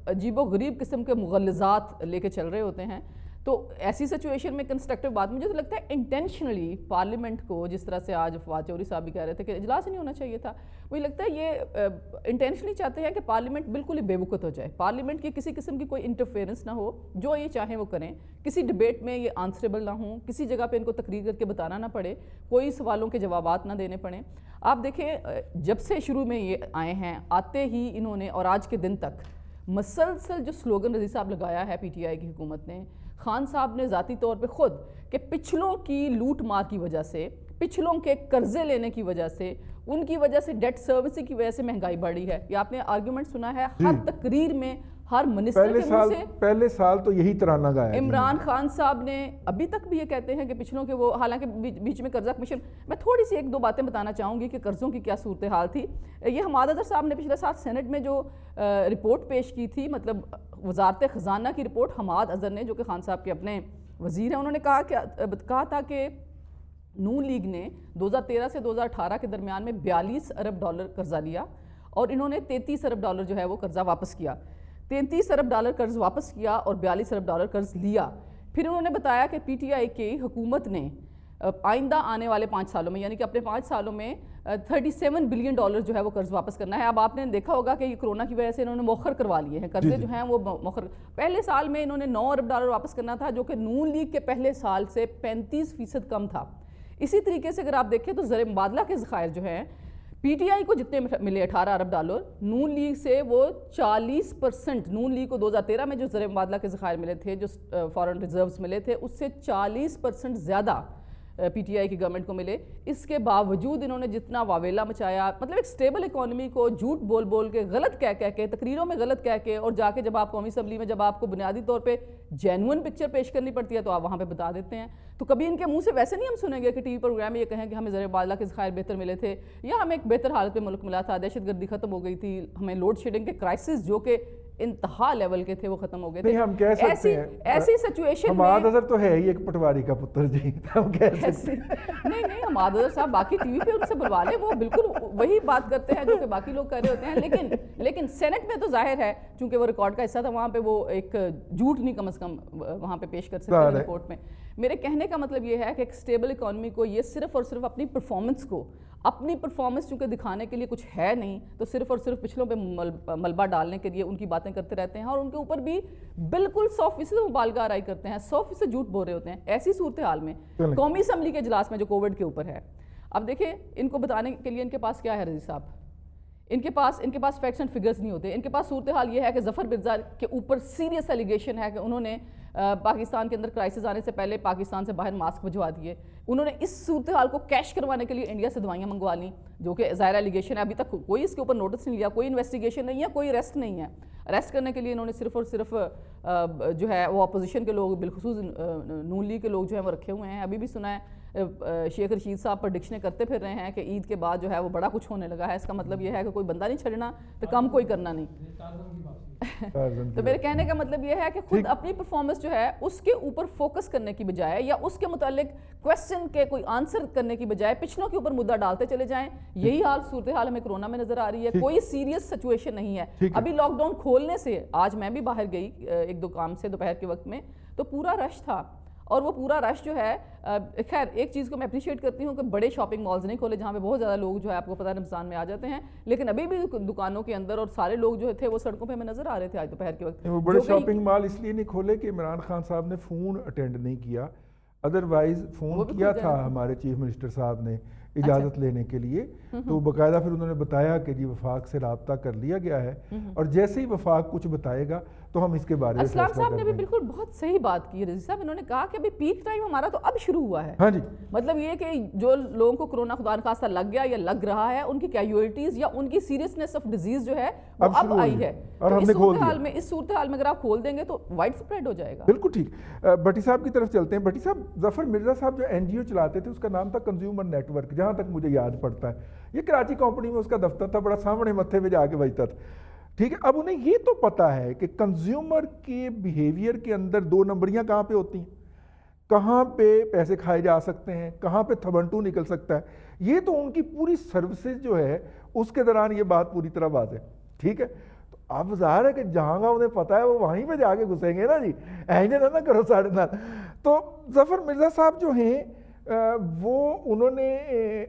अजीबो गरीब किस्म के मुगल्लज़ात लेके चल रहे होते हैं। तो ऐसी सिचुएशन में कंस्ट्रक्टिव बात, मुझे तो लगता है इंटेंशनली पार्लियामेंट को, जिस तरह से आज फवाद चौधरी साहब भी कह रहे थे कि इजलास नहीं होना चाहिए था, मुझे लगता है ये इंटेंशनली चाहते हैं कि पार्लियामेंट बिल्कुल ही बेवकूफ़ हो जाए, पार्लियामेंट की किसी किस्म की कोई इंटरफेरेंस ना हो, जो ये चाहें वो करें, किसी डिबेट में ये आंसरेबल ना हों, किसी जगह पे इनको तकरीर करके बताना ना पड़े, कोई सवालों के जवाबात ना देने पड़े। आप देखें जब से शुरू में ये आए हैं, आते ही इन्होंने और आज के दिन तक मसलसल जो स्लोगन रज़ी साहब लगाया है PTI की हुकूमत ने, खान साहब ने ज़ाती तौर पे ख़ुद कि पिछलों की लूट मार की वजह से, पिछलों के कर्जे लेने की वजह से, उनकी वजह से डेट सर्विस की वजह से महंगाई बढ़ी है। ये आपने आर्गूमेंट सुना है हर तकरीर में, हर मिनिस्टर के मुंह से। पहले साल तो यही तराना गाया इमरान खान साहब ने अभी तक भी ये कहते हैं कि पिछलों के वो, हालांकि बीच में कर्जा कमीशन, मैं थोड़ी सी 1-2 बातें बताना चाहूँगी कि कर्ज़ों की क्या सूरत हाल थी। ये हमाद अज़हर साहब ने पिछले साल सेनेट में जो रिपोर्ट पेश की थी, मतलब वजारत ख़जाना की रिपोर्ट, हमाद अज़हर ने, जो कि खान साहब के अपने वज़ीर हैं, उन्होंने कहा था कि نون لیگ نے 2013 سے 2018 کے درمیان میں 42 ارب ڈالر قرضہ لیا اور انہوں نے 33 ارب ڈالر جو ہے وہ قرضہ واپس کیا. 33 ارب ڈالر قرض واپس کیا اور 42 ارب ڈالر قرض لیا. پھر انہوں نے بتایا کہ پی ٹی آئی کی حکومت نے آئندہ آنے والے 5 سالوں میں یعنی کہ اپنے 5 سالوں میں 37 بلین ڈالر جو ہے وہ قرض واپس کرنا ہے. اب آپ نے دیکھا ہوگا کہ یہ کرونا کی وجہ سے انہوں نے مؤخر کروا لیے ہیں قرضے جو ہیں وہ مؤخر. پہلے سال میں انہوں نے 9 ارب ڈالر واپس کرنا تھا جو کہ نون لیگ کے پہلے سال سے 35% کم تھا. اسی طریقے سے اگر آپ دیکھیں تو زر مبادلہ کے ذخائر جو ہیں پی ٹی آئی کو جتنے ملے 18 ارب ڈالر, نون لیگ سے وہ 40%. نون لیگ کو 2013 میں جو زر مبادلہ کے ذخائر ملے تھے, جو فارن ریزروز ملے تھے, اس سے 40% زیادہ پی ٹی آئی کی گورنمنٹ کو ملے. اس کے باوجود انہوں نے جتنا واویلا مچایا, مطلب ایک سٹیبل اکانومی کو جھوٹ بول بول کے, غلط کہہ کے, تقریروں میں غلط کہہ کے, اور جا کے جب آپ قومی اسمبلی میں جب آپ کو بنیادی طور پہ جینون پکچر پیش کرنی پڑتی ہے تو آپ وہاں پہ بتا دیتے ہیں. تو کبھی ان کے منہ سے ویسے نہیں ہم سنیں گے کہ ٹی وی پروگرام میں یہ کہیں کہ ہمیں زر مبادلہ کے ذخائر بہتر ملے تھے یا ہمیں ایک بہتر حالت میں ملک ملا تھا, دہشت گردی ختم ہو گئی تھی, ہمیں لوڈ شیڈنگ کے کرائسس جو کہ انتہا لیول کے تھے وہ ختم ہو گئے تھے. ہم کہہ سکتے ہیں ایسی سچویشن میں حماد اظہر تو ہے ہی ایک پٹواری کا پتر جی, ہم کہہ سکتے ہیں. نہیں حماد اظہر صاحب باقی ٹی وی پہ ان سے بلوا لیں, وہ بالکل وہی بات کرتے ہیں جو کہ باقی لوگ کر رہے ہوتے ہیں. لیکن سینٹ میں تو ظاہر ہے چونکہ وہ ریکارڈ کا حصہ تھا, وہاں پہ وہ ایک جھوٹ نہیں کم از کم وہاں پہ پیش کر سکتے ہیں رپورٹ میں. میرے کہنے کا مطلب یہ ہے کہ ایک سٹیبل اکانومی کو یہ صرف اور صرف اپنی پرفارمنس چونکہ دکھانے کے لیے کچھ ہے نہیں, تو صرف اور صرف پچھلوں پہ ملبہ ڈالنے کے لیے ان کی باتیں کرتے رہتے ہیں اور ان کے اوپر بھی بالکل 100% مبالغہ آرائی کرتے ہیں, 100% جھوٹ بول رہے ہوتے ہیں. ایسی صورتحال میں قومی اسمبلی کے اجلاس میں جو کووڈ کے اوپر ہے, اب دیکھیں ان کو بتانے کے لیے ان کے پاس کیا ہے رضی صاحب, ان کے پاس فیکٹس اینڈ فگرز نہیں ہوتے. ان کے پاس صورتحال یہ ہے کہ ظفر مرزا کے اوپر سیریس ایلیگیشن ہے کہ انہوں نے پاکستان کے اندر کرائسس آنے سے پہلے پاکستان سے باہر ماسک بھجوا دیے. انہوں نے اس صورتحال کو کیش کروانے کے لیے انڈیا سے دوائیاں منگوا لیں, جو کہ ظاہر ایلیگیشن ہے. ابھی تک کوئی اس کے اوپر نوٹس نہیں لیا, کوئی انویسٹیگیشن نہیں ہے, کوئی اریسٹ نہیں ہے. اریسٹ کرنے کے لیے انہوں نے صرف اور صرف جو ہے وہ اپوزیشن کے لوگ, بالخصوص نون لیگ کے لوگ جو ہیں وہ رکھے ہوئے ہیں. ابھی بھی سنا ہے شیخ رشید صاحب پریڈکشنیں کرتے پھر رہے ہیں کہ عید کے بعد جو ہے وہ بڑا کچھ ہونے لگا ہے. اس کا مطلب یہ ہے کہ کوئی بندہ نہیں چھڑنا تو کم کوئی کرنا نہیں. تو میرے کہنے کا مطلب یہ ہے کہ خود اپنی پرفارمنس جو ہے اس کے اوپر فوکس کرنے کی بجائے یا اس کے متعلق کویسچن کے کوئی آنسر کرنے کی بجائے پچھلوں کے اوپر مدعا ڈالتے چلے جائیں. یہی حال صورتحال ہمیں کرونا میں نظر آ رہی ہے. کوئی سیریس سچویشن نہیں ہے. ابھی لاک ڈاؤن کھولنے سے, آج میں بھی باہر گئی ایک دو کام سے دوپہر کے وقت میں, تو پورا رش تھا. اور وہ پورا رش جو ہے, خیر ایک چیز کو میں اپریشیٹ کرتی ہوں کہ بڑے شاپنگ مالز نہیں کھولے جہاں پہ بہت زیادہ لوگ جو ہے آپ کو پتہ ہے رمضان میں آ جاتے ہیں, لیکن ابھی بھی دکانوں کے اندر اور سارے لوگ جو تھے وہ سڑکوں پہ ہمیں نظر آ رہے تھے آج دوپہر کے وقت. وہ بڑے شاپنگ مال اس لیے نہیں کھولے کہ عمران خان صاحب نے فون اٹینڈ نہیں کیا, ادروائز فون کیا تھا ہمارے چیف منسٹر صاحب نے اجازت لینے کے لیے, تو باقاعدہ پھر انہوں نے بتایا کہ جی وفاق سے رابطہ کر لیا گیا ہے, اور جیسے ہی وفاق کچھ بتائے گا تو ہم اس کے بارے میں اسلام صاحب نے بھی بالکل بہت صحیح بات کی رضی صاحب. انہوں نے کہا کہ ابھی پیک ٹائم ہمارا تو اب شروع ہوا ہے. ہاں جی, مطلب یہ کہ جو لوگوں کو کرونا خدا نخواستہ لگ گیا یا لگ رہا ہے, ان کی کیجویلٹیز یا ان کی سیریسنیس آف ڈیزیز جو ہے وہ اب آئی ہے. اور ہم نے کھول دیا. اس صورتحال میں اگر آپ کھول دیں گے تو وائڈ سپریڈ ہو جائے گا. بالکل ٹھیک. بھٹی صاحب کی طرف چلتے ہیں. بھٹی صاحب, ظفر مرزا صاحب جو این جی او چلاتے تھے اس کا نام تھا کنزیومر نیٹ ورک, جہاں تک مجھے یاد پڑتا ہے. یہ کراچی کمپنی میں اس کا دفتر تھا, بڑا سامنے متھے پہ جا کے بجتا تھا. ٹھیک ہے, اب انہیں یہ تو پتا ہے کہ کنزیومر کے بیہیویئر کے اندر 2 نمبریاں کہاں پہ ہوتی ہیں, کہاں پہ پیسے کھائے جا سکتے ہیں, کہاں پہ تھبنٹو نکل سکتا ہے. یہ تو ان کی پوری سروسز جو ہے اس کے دوران یہ بات پوری طرح واضح ہے. ٹھیک ہے, تو اب ظاہر ہے کہ جہاں کا انہیں پتا ہے وہ وہیں پہ جا کے گھسیں گے نا جی, ایجے نہ کرو 9.5. تو ظفر مرزا صاحب جو ہیں وہ انہوں نے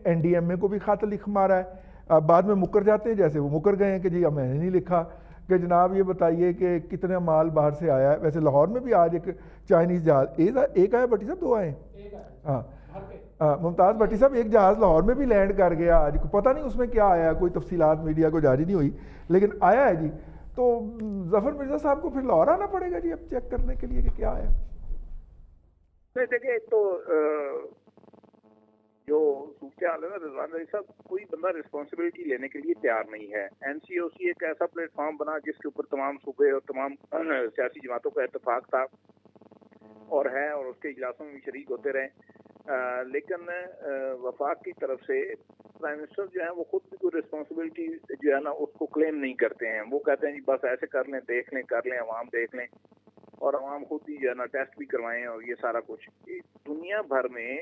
این ڈی ایم اے کو بھی خط لکھ مارا ہے. بعد میں مکر جاتے ہیں, جیسے وہ مکر گئے ہیں کہ جی میں نے نہیں لکھا, کہ جناب یہ بتائیے کہ کتنا مال باہر سے آیا ہے. ویسے لاہور میں بھی آج ایک چائنیز جہاز ایک آیا بھٹی صاحب, 2 آئے ہیں. ہاں ممتاز بھٹی صاحب, ایک جہاز لاہور میں بھی لینڈ کر گیا آج, پتہ نہیں اس میں کیا آیا, کوئی تفصیلات میڈیا کو جاری نہیں ہوئی لیکن آیا ہے جی. تو ظفر مرزا صاحب کو پھر لاہور آنا پڑے گا جی اب چیک کرنے کے لیے کہ کیا آیا. دیکھیں تو جو صورتحال ہے نا رضوان علی صاحب, کوئی بندہ رسپانسبلٹی لینے کے لیے تیار نہیں ہے. این سی او سی ایک ایسا پلیٹ فارم بنا جس کے اوپر تمام صوبے اور تمام سیاسی جماعتوں کا اتفاق تھا اور ہے, اور اس کے اجلاسوں میں بھی شریک ہوتے رہے. لیکن وفاق کی طرف سے پرائم منسٹر جو ہیں وہ خود بھی کوئی رسپانسبلٹی جو ہے نا اس کو کلیم نہیں کرتے ہیں. وہ کہتے ہیں جی بس ایسے کر لیں, دیکھ لیں, کر لیں, عوام دیکھ لیں, اور عوام خود ہی جو ہے نا ٹیسٹ بھی کروائیں اور یہ سارا کچھ. دنیا بھر میں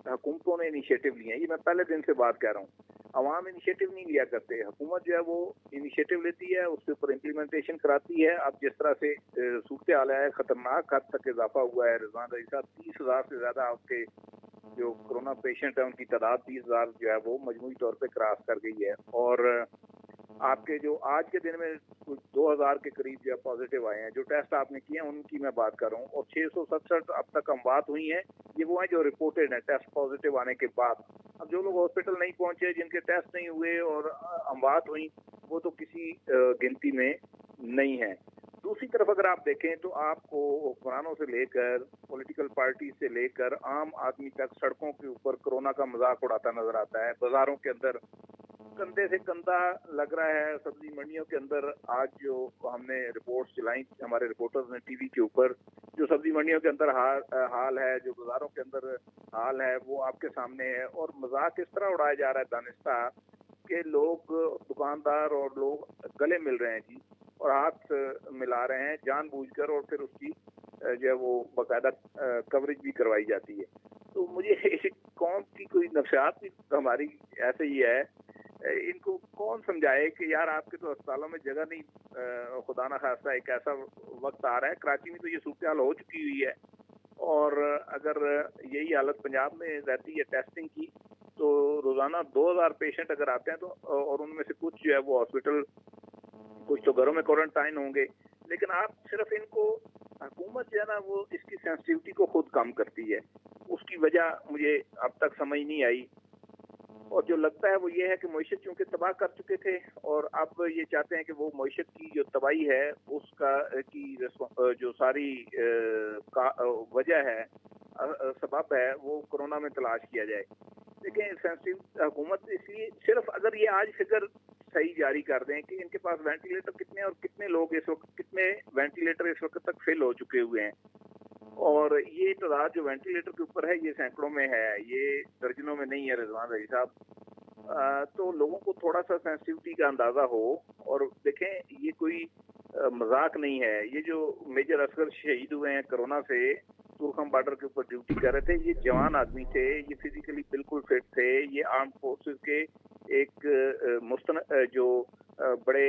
हुकूमतों ने इनिशिएटिव लिए हैं, ये मैं पहले दिन से बात कह रहा हूँ। अवाम इनिशिएटिव नहीं लिया करते, हुकूमत जो है वो इनिशिएटिव लेती है, उसके ऊपर इम्प्लीमेंटेशन कराती है। अब जिस तरह से सूरत हाल है, खतरनाक हद तक इजाफा हुआ है। रिजवान रईस साहब, 30,000 से ज्यादा आपके जो कोरोना पेशेंट है उनकी तादाद 30,000 जो है वो मजमूई तौर पे क्रॉस कर गई है। और आपके जो आज के दिन में कुछ 2,000 के करीब जो पॉजिटिव आए हैं, जो टेस्ट आपने किए हैं उनकी मैं बात कर रहा हूँ, और 667 अब तक अमवात हुई हैं। ये वो हैं जो रिपोर्टेड हैं टेस्ट पॉजिटिव आने के बाद। अब जो लोग हॉस्पिटल नहीं पहुंचे, जिनके टेस्ट नहीं हुए और अमवात हुई, वो तो किसी गिनती में नहीं है। दूसरी तरफ अगर आप देखें तो आपको हुक्मरानों से लेकर पॉलिटिकल पार्टी से लेकर आम आदमी तक सड़कों के ऊपर कोरोना का मजाक उड़ाता नजर आता है। बाजारों के अंदर कंधे से कंधा लग रहा है। सब्जी मंडियों के अंदर आज जो हमने रिपोर्ट्स चलाई हमारे रिपोर्टर्स ने टीवी के ऊपर, जो सब्जी मंडियों के अंदर हाल है, जो बाजारों के अंदर हाल है, वो आपके सामने है। और मजाक इस तरह उड़ाया जा रहा है दानिस्ता कि लोग, दुकानदार और लोग गले मिल रहे हैं जी, और हाथ मिला रहे हैं जानबूझकर, और फिर उसकी जो है वो बाकायदा कवरेज भी करवाई जाती है। तो मुझे कौन की कोई नफ्सियात भी हमारी ऐसे ही है, इनको कौन समझाए कि यार आपके तो अस्पतालों में जगह नहीं, खुदा ना खास्ता एक ऐसा वक्त आ रहा है, कराची में तो ये सूरत हाल हो चुकी हुई है, और अगर यही हालत पंजाब में रहती है टेस्टिंग की, तो रोजाना 2,000 पेशेंट अगर आते हैं तो, और उनमें से कुछ जो है वो हॉस्पिटल, कुछ तो घरों में क्वारंटाइन होंगे। लेकिन आप सिर्फ इनको, हुकूमत जो है ना वो इसकी सेंसिटिविटी को खुद कम करती है, उसकी वजह मुझे अब तक समझ नहीं आई। और जो लगता है वो ये है कि मईशत चूंकि तबाह कर चुके थे, और अब ये चाहते हैं कि वो मईशत की जो तबाही है उसका की जो सारी वजह है, सबब है, वो कोरोना में तलाश किया जाए। लेकिन सेंसिटिव हुकूमत इसलिए सिर्फ अगर ये आज फिगर सही जारी कर दें कि इनके पास वेंटिलेटर कितने और कितने लोग इस वक्त, कितने वेंटिलेटर इस वक्त तक फिल हो चुके हुए हैं, और ये तादाद जो वेंटिलेटर के ऊपर है ये सैकड़ों में है, ये दर्जनों में नहीं है रिजवान रईस साहब। तो लोगों को थोड़ा सा सेंसिटिविटी का अंदाजा हो। और देखें ये कोई मजाक नहीं है, ये जो मेजर असगर शहीद हुए हैं कोरोना से, तुर्खम बॉर्डर के ऊपर ड्यूटी कर रहे थे, ये जवान आदमी थे, ये फिजिकली बिल्कुल फिट थे, ये आर्म फोर्सेस के एक जो बड़े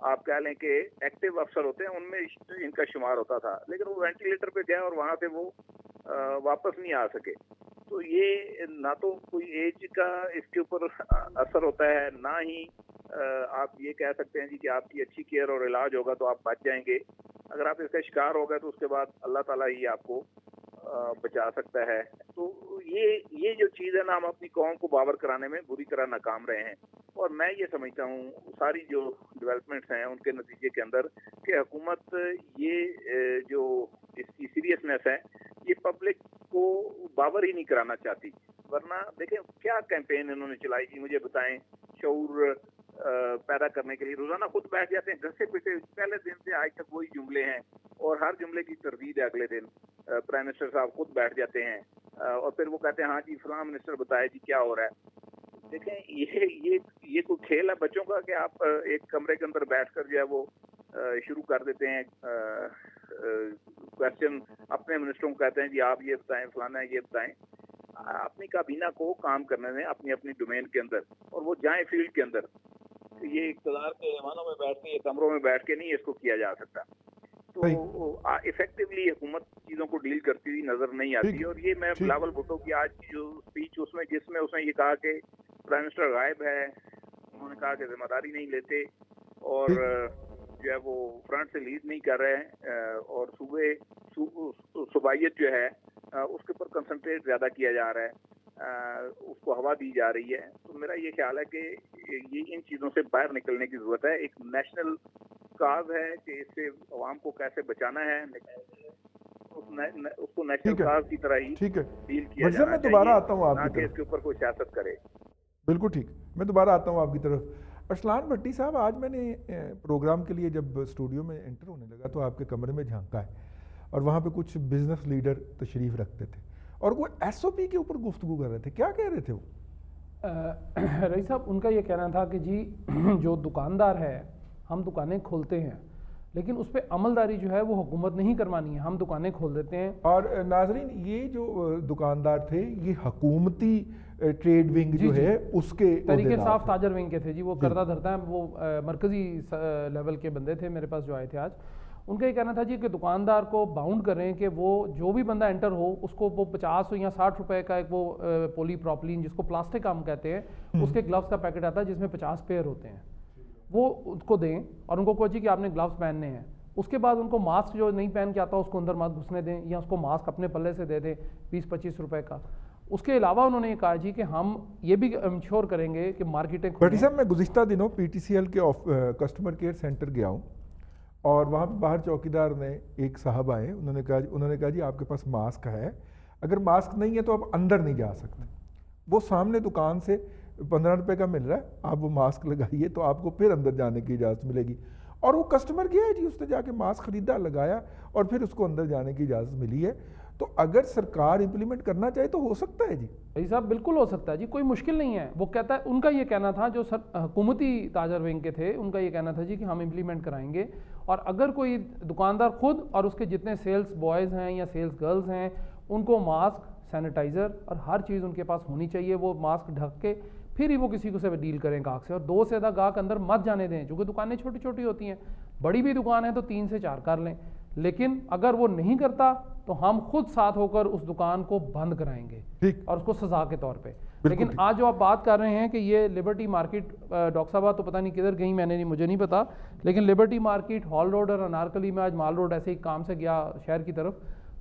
आप कह लें कि एक्टिव अफसर होते हैं उनमें इनका शुमार होता था। लेकिन वो वेंटिलेटर पे गया और वहां से वो वापस नहीं आ सके। तो ये ना तो कोई एज का इसके ऊपर असर होता है, ना ही आप ये कह सकते हैं जी कि आपकी अच्छी केयर और इलाज होगा तो आप बच जाएंगे। अगर आप इसका शिकार हो गए तो उसके बाद अल्लाह ताला ही आपको बचा सकता है। तो ये जो चीज़ है ना, हम अपनी कौम को बावर कराने में बुरी तरह नाकाम रहे हैं। और मैं ये समझता हूँ सारी जो डेवलपमेंट्स हैं उनके नतीजे के अंदर कि हुकूमत ये जो इसकी सीरियसनेस है ये पब्लिक को बावर ही नहीं कराना चाहती। वरना देखें क्या कैंपेन इन्होंने चलाई थी, मुझे बताएं, शऊर पैदा करने के लिए। रोजाना खुद बैठ जाते हैं घसे पिटे, पहले दिन से आज तक वही जुमले हैं, और हर जुमले की तरदीद है अगले दिन। प्राइम मिनिस्टर साहब खुद बैठ जाते हैं और फिर वो कहते हैं हाँ जी फलां मिनिस्टर बताए जी क्या हो रहा है। देखें ये कोई खेल है बच्चों का कि आप एक कमरे के अंदर बैठकर जो है वो शुरू कर देते हैं क्वेश्चन, अपने मिनिस्टरों को कहते हैं जी आप ये बताएं, फलाना ये बताएं। अपनी काबीना को काम करने में अपनी अपनी डोमेन के अंदर, और वो जाएं फील्ड के अंदर। ये इक़्तिदार के ऐवानों में बैठ के, कमरों में बैठ के नहीं इसको किया जा सकता। तो इफेक्टिवली हुकूमत चीजों को डील करती हुई नजर नहीं आती। और ये मैं बिलावल भुट्टो की आज की जो स्पीच उसमें जिसमें उसने ये कहा कि प्राइम मिनिस्टर गायब है, उन्होंने कहा कि जिम्मेदारी नहीं लेते और जो है वो फ्रंट से लीड नहीं कर रहे हैं, और सूबाइयत जो है उसके ऊपर कंसंट्रेट ज्यादा किया जा रहा है, उसको हवा दी जा रही है। तो मेरा ये ख्याल है कि ये इन चीजों से बाहर निकलने की जरूरत है। एक नेशनल काज है कि इससे अवाम को कैसे बचाना है, उसको नेशनल काज की तरह ही डील किया जाना चाहिए। मैं दोबारा आता हूँ आपकी तरफ, इसके ऊपर कोई सियासत करे। बिल्कुल ठीक, मैं दोबारा आता हूँ आपकी तरफ। अरसलान भट्टी साहब, आज मैंने प्रोग्राम के लिए जब स्टूडियो में एंटर होने लगा तो आपके कमरे में झांका है और वहाँ पे कुछ बिजनेस लीडर तशरीफ़ रखते थे और वो SOP के ऊपर गुफ्तगू कर रहे थे। क्या कह रहे थे वो? रईस साहब, उनका ये कहना था कि जी जो दुकानदार है, हम दुकानें खोलते हैं لیکن اس پہ عملداری جو ہے وہ حکومت نہیں کروانی ہے، ہم دکانیں کھول دیتے ہیں۔ اور ناظرین یہ جو دکاندار تھے یہ حکومتی ٹریڈ ونگ جو ہے اس کے طریقے صاف تاجر ونگ کے تھے جی، وہ کردہ دھرتا ہے، وہ مرکزی لیول کے بندے تھے میرے پاس جو آئے تھے آج۔ ان کا یہ کہنا تھا جی کہ دکاندار کو باؤنڈ کریں کہ وہ جو بھی بندہ انٹر ہو اس کو وہ 50 یا 60 روپے کا ایک وہ پولی پروپلین جس کو پلاسٹک ہم کہتے ہیں اس کے گلوز کا پیکٹ آتا ہے جس میں 50 پیئر ہوتے ہیں، وہ ان کو دیں اور ان کو کہو جی کہ آپ نے گلوز پہننے ہیں۔ اس کے بعد ان کو ماسک جو نہیں پہن کے آتا اس کو اندر مت گھسنے دیں، یا اس کو ماسک اپنے پلے سے دے دیں 20-25 روپے کا۔ اس کے علاوہ انہوں نے یہ کہا جی کہ ہم یہ بھی انشور کریں گے کہ مارکیٹیں بھٹی صاحب میں گزشتہ دنوں پی ٹی سی ایل کے کسٹمر کیئر سینٹر گیا ہوں اور وہاں پہ باہر چوکیدار نے ایک صاحب آئے، انہوں نے کہا جی آپ کے پاس ماسک ہے، اگر ماسک نہیں ہے تو آپ اندر نہیں جا سکتے۔ وہ سامنے دکان سے 15 روپے کا مل رہا ہے، آپ وہ ماسک لگائیے تو آپ کو پھر اندر جانے کی اجازت ملے گی۔ اور وہ کسٹمر گیا ہے جی، اس نے جا کے ماسک خریدا، لگایا اور پھر اس کو اندر جانے کی اجازت ملی ہے۔ تو اگر سرکار امپلیمنٹ کرنا چاہے تو ہو سکتا ہے جی بھائی صاحب، بالکل ہو سکتا ہے جی، کوئی مشکل نہیں ہے۔ وہ کہتا ہے، ان کا یہ کہنا تھا جو حکومتی تاجر ونگ کے تھے، ان کا یہ کہنا تھا جی کہ ہم امپلیمنٹ کرائیں گے، اور اگر کوئی دکاندار خود اور اس کے جتنے سیلز بوائز ہیں یا سیلز گرلز ہیں ان کو ماسک، سینیٹائزر اور ہر چیز ان کے پاس ہونی چاہیے، وہ ماسک ڈھک کے پھر ہی وہ کسی کو سے ڈیل کریں گاہک سے، اور 2 سے زیادہ گاہک اندر مت جانے دیں، چونکہ دکانیں چھوٹی چھوٹی ہوتی ہیں، بڑی بھی دکان ہے تو 3 سے 4 کر لیں، لیکن اگر وہ نہیں کرتا تو ہم خود ساتھ ہو کر اس دکان کو بند کرائیں گے اور اس کو سزا کے طور پہ۔ لیکن آج جو آپ بات کر رہے ہیں کہ یہ لبرٹی مارکیٹ، ڈاکٹر صاحب تو پتہ نہیں کدھر گئیں، مجھے نہیں پتا، لیکن لبرٹی مارکیٹ، ہال روڈ اور انارکلی میں آج مال روڈ ایسے ہی کام سے گیا شہر کی طرف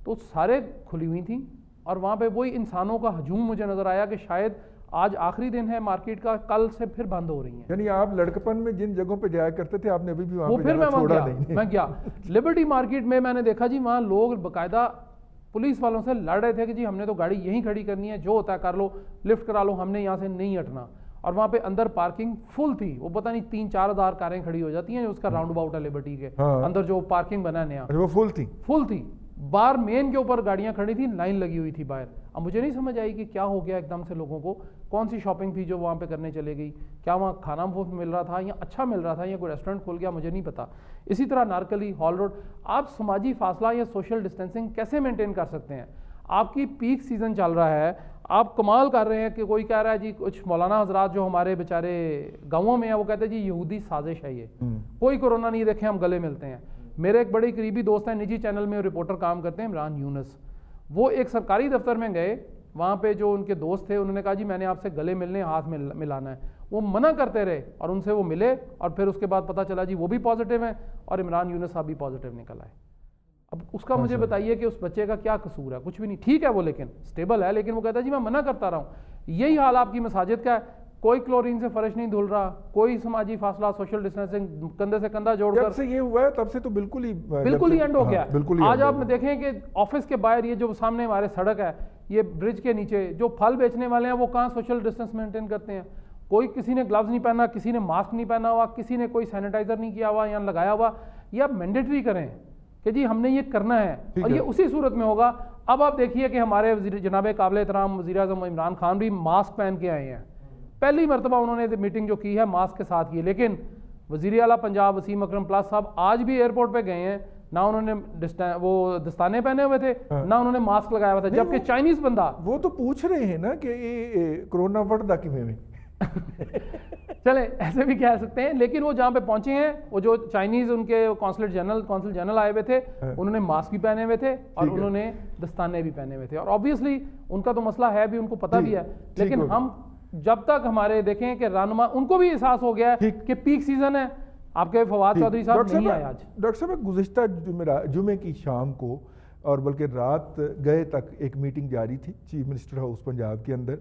تو سارے کھلی ہوئی تھیں، اور وہاں پہ وہی انسانوں کا ہجوم مجھے نظر آیا کہ شاید آج آخری دن ہے مارکیٹ کا، کل سے پھر بند ہو رہی ہیں۔ یعنی آپ لڑکپن میں جن جگہوں پہ جایا کرتے تھے آپ نے ابھی بھی وہاں وہ پہ پھر جانا چھوڑا میں نہیں۔ گیا لبرٹی مارکیٹ میں نے دیکھا جی وہاں لوگ باقاعدہ پولیس والوں سے لڑ رہے تھے کہ جی ہم نے تو گاڑی یہیں کھڑی کرنی ہے، جو ہوتا ہے کر لو، لفٹ کرا لو، ہم نے یہاں سے نہیں ہٹنا۔ اور وہاں پہ اندر پارکنگ فل تھی، وہ پتہ نہیں 3-4 ہزار کاریں کھڑی ہو جاتی ہیں، اس کا راؤنڈ اباؤٹ ہے لبرٹی کے اندر جو پارکنگ بنا نیا، وہ فل تھی، باہر مین کے اوپر گاڑیاں کھڑی تھی، لائن لگی ہوئی تھی باہر۔ اب مجھے نہیں سمجھ آئی کہ کیا ہو گیا ایک دم سے لوگوں کو، کون سی شاپنگ تھی جو وہاں پہ کرنے چلے گئی، کیا وہاں کھانا مفت مل رہا تھا یا اچھا مل رہا تھا یا کوئی ریسٹورنٹ کھول گیا، مجھے نہیں پتا۔ اسی طرح نارکلی، ہال روڈ، آپ سماجی فاصلہ یا سوشل ڈسٹینسنگ کیسے مینٹین کر سکتے ہیں؟ آپ کی پیک سیزن چل رہا ہے، آپ کمال کر رہے ہیں کہ کوئی کہہ رہا ہے جی، کچھ مولانا حضرات جو ہمارے بیچارے گاؤں میں ہیں وہ کہتے ہیں جی یہودی سازش ہے، یہ کوئی کورونا نہیں، دیکھیں ہم گلے ملتے ہیں۔ میرے ایک بڑے قریبی دوست ہیں، نجی چینل میں رپورٹر کام کرتے ہیں، عمران یونس، وہ ایک سرکاری دفتر میں گئے، وہاں پہ جو ان کے دوست تھے انہوں نے کہا جی میں نے آپ سے گلے ملنے، ہاتھ ملانا ہے، وہ منع کرتے رہے اور ان سے وہ ملے، اور پھر اس کے بعد پتہ چلا جی وہ بھی پازیٹیو ہیں اور عمران یونس صاحب بھی پازیٹیو نکل آئے۔ اب اس کا مجھے بتائیے کہ اس بچے کا کیا قصور ہے؟ کچھ بھی نہیں، ٹھیک ہے وہ لیکن سٹیبل ہے، لیکن وہ کہتا ہے جی میں منع کرتا رہا ہوں۔ یہی حال آپ کی مساجد کا ہے، کوئی کلورین سے فرش نہیں دھل رہا، کوئی سماجی فاصلہ، سوشل ڈسٹینسنگ، کندھے سے کندھا جوڑ کر، جب سے یہ ہوا ہے تب سے تو بالکل ہی اینڈ ہو گیا۔ آج آپ دیکھیں کہ آفس کے باہر یہ جو سامنے ہمارے سڑک ہے، یہ برج کے نیچے جو پھل بیچنے والے ہیں وہ کہاں سوشل ڈسٹینس مینٹین کرتے ہیں؟ کوئی کسی نے گلوز نہیں پہنا، کسی نے ماسک نہیں پہنا ہوا، کسی نے کوئی سینیٹائزر نہیں کیا ہوا یا لگایا ہوا۔ یہ آپ مینڈیٹری کریں کہ جی ہم نے یہ کرنا ہے، اور یہ اسی صورت میں ہوگا۔ اب آپ دیکھیے کہ ہمارے جناب قابل احترام وزیر اعظم عمران خان بھی ماسک پہن کے آئے ہیں، پہلی مرتبہ انہوں نے میٹنگ جو کی ہے ماسک کے ساتھ کی، لیکن وزیر اعلیٰ پنجاب وسیم اکرم پلاس صاحب آج بھی ایئرپورٹ پہ گئے ہیں، نہ انہوں نے وہ دستانے پہنے ہوئے تھے نہ انہوں نے ماسک لگایا ہوا تھا، جبکہ چائنیز بندہ وہ تو پوچھ رہے ہیں نا کہ یہ کرونا وڑدا کیویں میں چلیں ایسے بھی کہہ سکتے ہیں، لیکن وہ جہاں پہ پہنچے ہیں، وہ جو چائنیز ان کے کونسل جنرل آئے ہوئے تھے، انہوں نے ماسک بھی پہنے ہوئے تھے اور انہوں نے دستانے بھی پہنے ہوئے تھے، اور آبویسلی ان کا تو مسئلہ ہے بھی، ان کو پتہ بھی ہے، لیکن ہم جب تک ہمارے دیکھیں کہ رہنما، ان کو بھی احساس ہو گیا ہے کہ پیک سیزن ہے۔ آپ کے فواد چودھری صاحب نہیں آئے آج۔ ڈاکٹر صاحب گزشتہ جمعے کی شام کو اور بلکہ رات گئے تک ایک میٹنگ جاری تھی چیف منسٹر ہاؤس پنجاب کے اندر،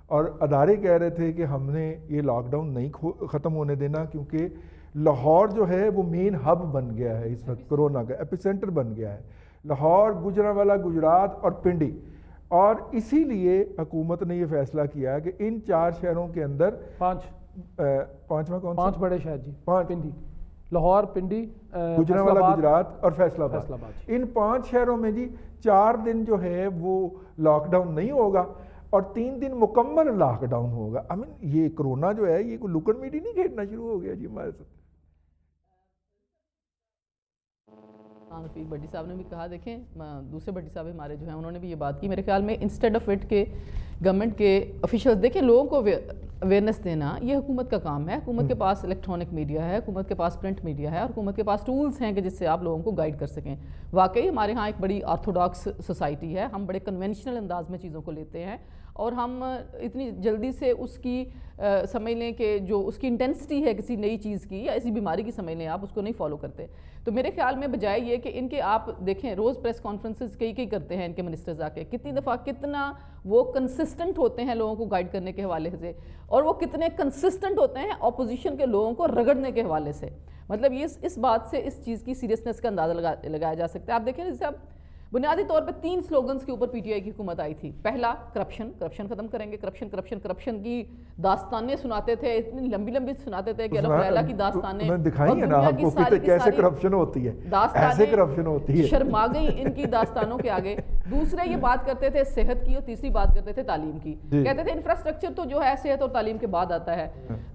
اور ادارے کہہ رہے تھے کہ ہم نے یہ لاک ڈاؤن نہیں ختم ہونے دینا، کیونکہ لاہور جو ہے وہ مین ہب بن گیا ہے اس وقت، کورونا کا ایپی سینٹر بن گیا ہے لاہور، گجرانوالہ، گجرات اور پنڈی، اور اسی لیے حکومت نے یہ فیصلہ کیا کہ ان 4 شہروں کے اندر پانچواں کون سا؟ 5 بڑے شہر جی، پنڈی، لاہور، پنڈی، گجرانوالہ، گجرات اور فیصل آباد، ان 5 شہروں میں جی 4 دن جو ہے وہ لاک ڈاؤن نہیں ہوگا اور 3 دن مکمل لاک ڈاؤن ہوگا۔ یہ کرونا جو ہے یہ کوئی لکڑ میٹی نہیں کھیلنا شروع ہو گیا جی ہمارے ساتھ۔ हाँ, रफ़ीक भट्टी साहब ने भी कहा, देखें दूसरे भट्टी साहब हमारे जो हैं उन्होंने भी ये बात की, मेरे ख्याल में इंस्टेड ऑफ इट के गवर्नमेंट के ऑफिशियल्स, देखें लोगों को अवेयरनेस देना ये हुकूमत का काम है। हुकूमत के पास इलेक्ट्रॉनिक मीडिया है, हुकूमत के पास प्रिंट मीडिया है और हुकूमत के पास टूल्स हैं कि जिससे आप लोगों को गाइड कर सकें। वाकई हमारे यहाँ एक बड़ी ऑर्थोडॉक्स सोसाइटी है, हम बड़े कन्वेंशनल अंदाज में चीज़ों को लेते हैं और हम इतनी जल्दी से उसकी समझ लें कि जो उसकी इंटेंसिटी है किसी नई चीज़ की या ऐसी बीमारी की समझ लें आप, उसको नहीं फॉलो करते। तो मेरे ख्याल में बजाय ये कि इनके आप देखें रोज़ प्रेस कॉन्फ्रेंसेस कई करते हैं इनके मिनिस्टर्स आके, कितनी दफ़ा कितना वो कंसिस्टेंट होते हैं लोगों को गाइड करने के हवाले से, और वो कितने कंसिस्टेंट होते हैं अपोजिशन के लोगों को रगड़ने के हवाले से। मतलब ये इस बात से इस चीज़ की सीरियसनेस का अंदाज़ा लगाया जा सकता है। आप देखें जैसे आप बुनियादी तौर पे 3 स्लोगन्स के ऊपर पीटीआई की हुकूमत आई थी। पहला करप्शन खत्म करेंगे, करप्शन की दास्तानें सुनाते थे, इतनी लंबी सुनाते थे कि अल्लाह फैला की दास्तानें दिखाई है ना आपको कि कैसे करप्शन होती है, ऐसे करप्शन होती है, शर्मा गई इनकी दास्तानों के आगे। दूसरे ये बात करते थे सेहत की और तीसरी बात करते थे तालीम की। कहते थे इंफ्रास्ट्रक्चर तो जो है सेहत और तालीम के बाद आता है।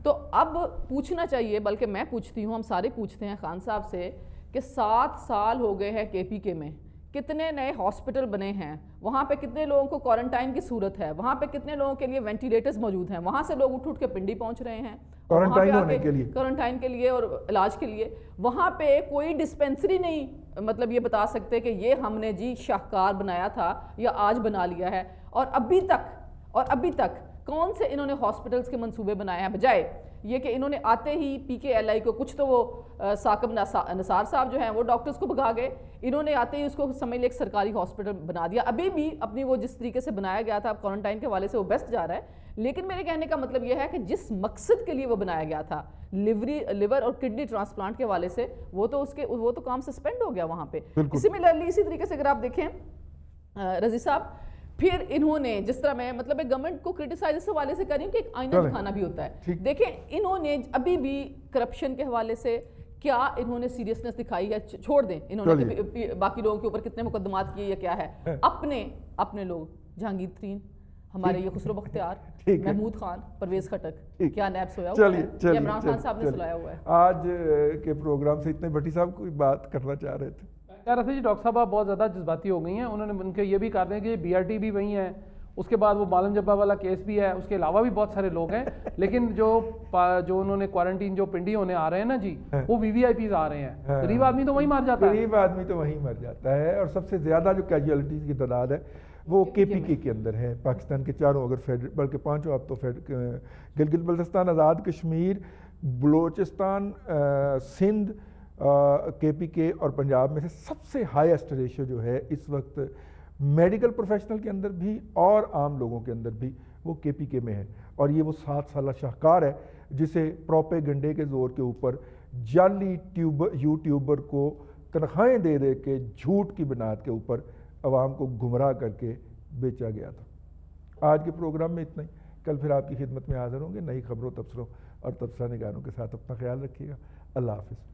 तो अब पूछना चाहिए, बल्कि मैं पूछती हूँ, हम सारे पूछते हैं खान साहब से कि 7 साल हो गए हैं केपीके में, कितने नए हॉस्पिटल बने हैं, वहाँ पे कितने लोगों को क्वारंटाइन की सूरत है, वहाँ पे कितने लोगों के लिए वेंटिलेटर्स मौजूद हैं, वहाँ से लोग उठ के पिंडी पहुँच रहे हैं क्वारंटाइन के लिए और इलाज के लिए। वहाँ पे कोई डिस्पेंसरी नहीं मतलब ये बता सकते कि ये हमने जी शाहकार बनाया था या आज बना लिया है। और अभी तक कौन से इन्होंने हॉस्पिटल्स के मंसूबे बनाए हैं, बजाय ये कि इन्होंने आते ही PKLI को, कुछ तो वो साकब नसार साहब जो हैं वो डॉक्टर्स को भगा गए, इन्होंने आते ही उसको समझ ले एक सरकारी हॉस्पिटल बना दिया। अभी भी अपनी वो जिस तरीके से बनाया गया था क्वारंटाइन के वाले से वो बेस्ट जा रहा है। लेकिन मेरे कहने का मतलब ये है कि जिस मकसद के लिए वो बनाया गया था, लिवर और किडनी ट्रांसप्लांट के वाले से, वो तो काम सस्पेंड हो गया वहाँ पे। सिमिलरली इसी तरीके से अगर आप देखें रजी साहब, फिर इन्होंने जिस तरह मैं मतलब गवर्नमेंट को क्रिटिसाइज इस हवाले से कर रही हूँ कि एक आईना दिखाना भी होता है। देखें इन्होंने अभी भी करप्शन के हवाले से क्या इन्होंने सीरियसनेस दिखाई है? छोड़ दें इन्होंने बाकी लोगों के ऊपर कितने मुकदमात किए या क्या है, अपने लोग जहांगीर तरीन, हमारे ये खुसरो बख्तियार, महमूद खान, परवेज खटक, क्या नैब सोया हुआ है, इमरान खान साहब ने सुलाया हुआ है। आज के प्रोग्राम से इतने भट्टी साहब कोई बात करना चाह रहे थे? कह रहे थे जी डॉक्टर साहब आप बहुत ज़्यादा जज्बाती हो गई हैं। उन्होंने उनके ये भी कहा दें कि BRT भी वही है, उसके बाद वो मालम जब्बा वाला केस भी है, उसके अलावा भी बहुत सारे लोग हैं। लेकिन जो उन्होंने क्वारंटीन जो पिंडी होने आ रहे हैं ना जी, वो VVIPs आ रहे हैं। गरीब आदमी तो वहीं मर जाता है, गरीब आदमी तो वहीं मर जाता है। और सबसे ज़्यादा जो कैजुअलिटीज़ की तादाद है वो KPK के अंदर है। पाकिस्तान के चारों अगर बल्कि 5 अब तो गिलगित बल्तिस्तान, आज़ाद कश्मीर, बलोचिस्तान, सिंध, KPK और पंजाब में से सबसे हाईएस्ट रेशो जो है इस वक्त मेडिकल प्रोफेशनल के अंदर भी और आम लोगों के अंदर भी वो KPK में है। और ये वो 7 साल शाहकार है जिसे प्रोपेगंडे के ज़ोर के ऊपर जाली यूट्यूबर को तनख्वाहें दे के झूठ की बुनियाद के ऊपर आवाम को गुमराह करके बेचा गया था। आज के प्रोग्राम में इतना ही। कल फिर आपकी खिदमत में हाज़िर होंगे नई खबरों, तबसरों और तबसरा निगारों के साथ। अपना ख्याल रखिएगा। अल्लाह हाफ़िज़।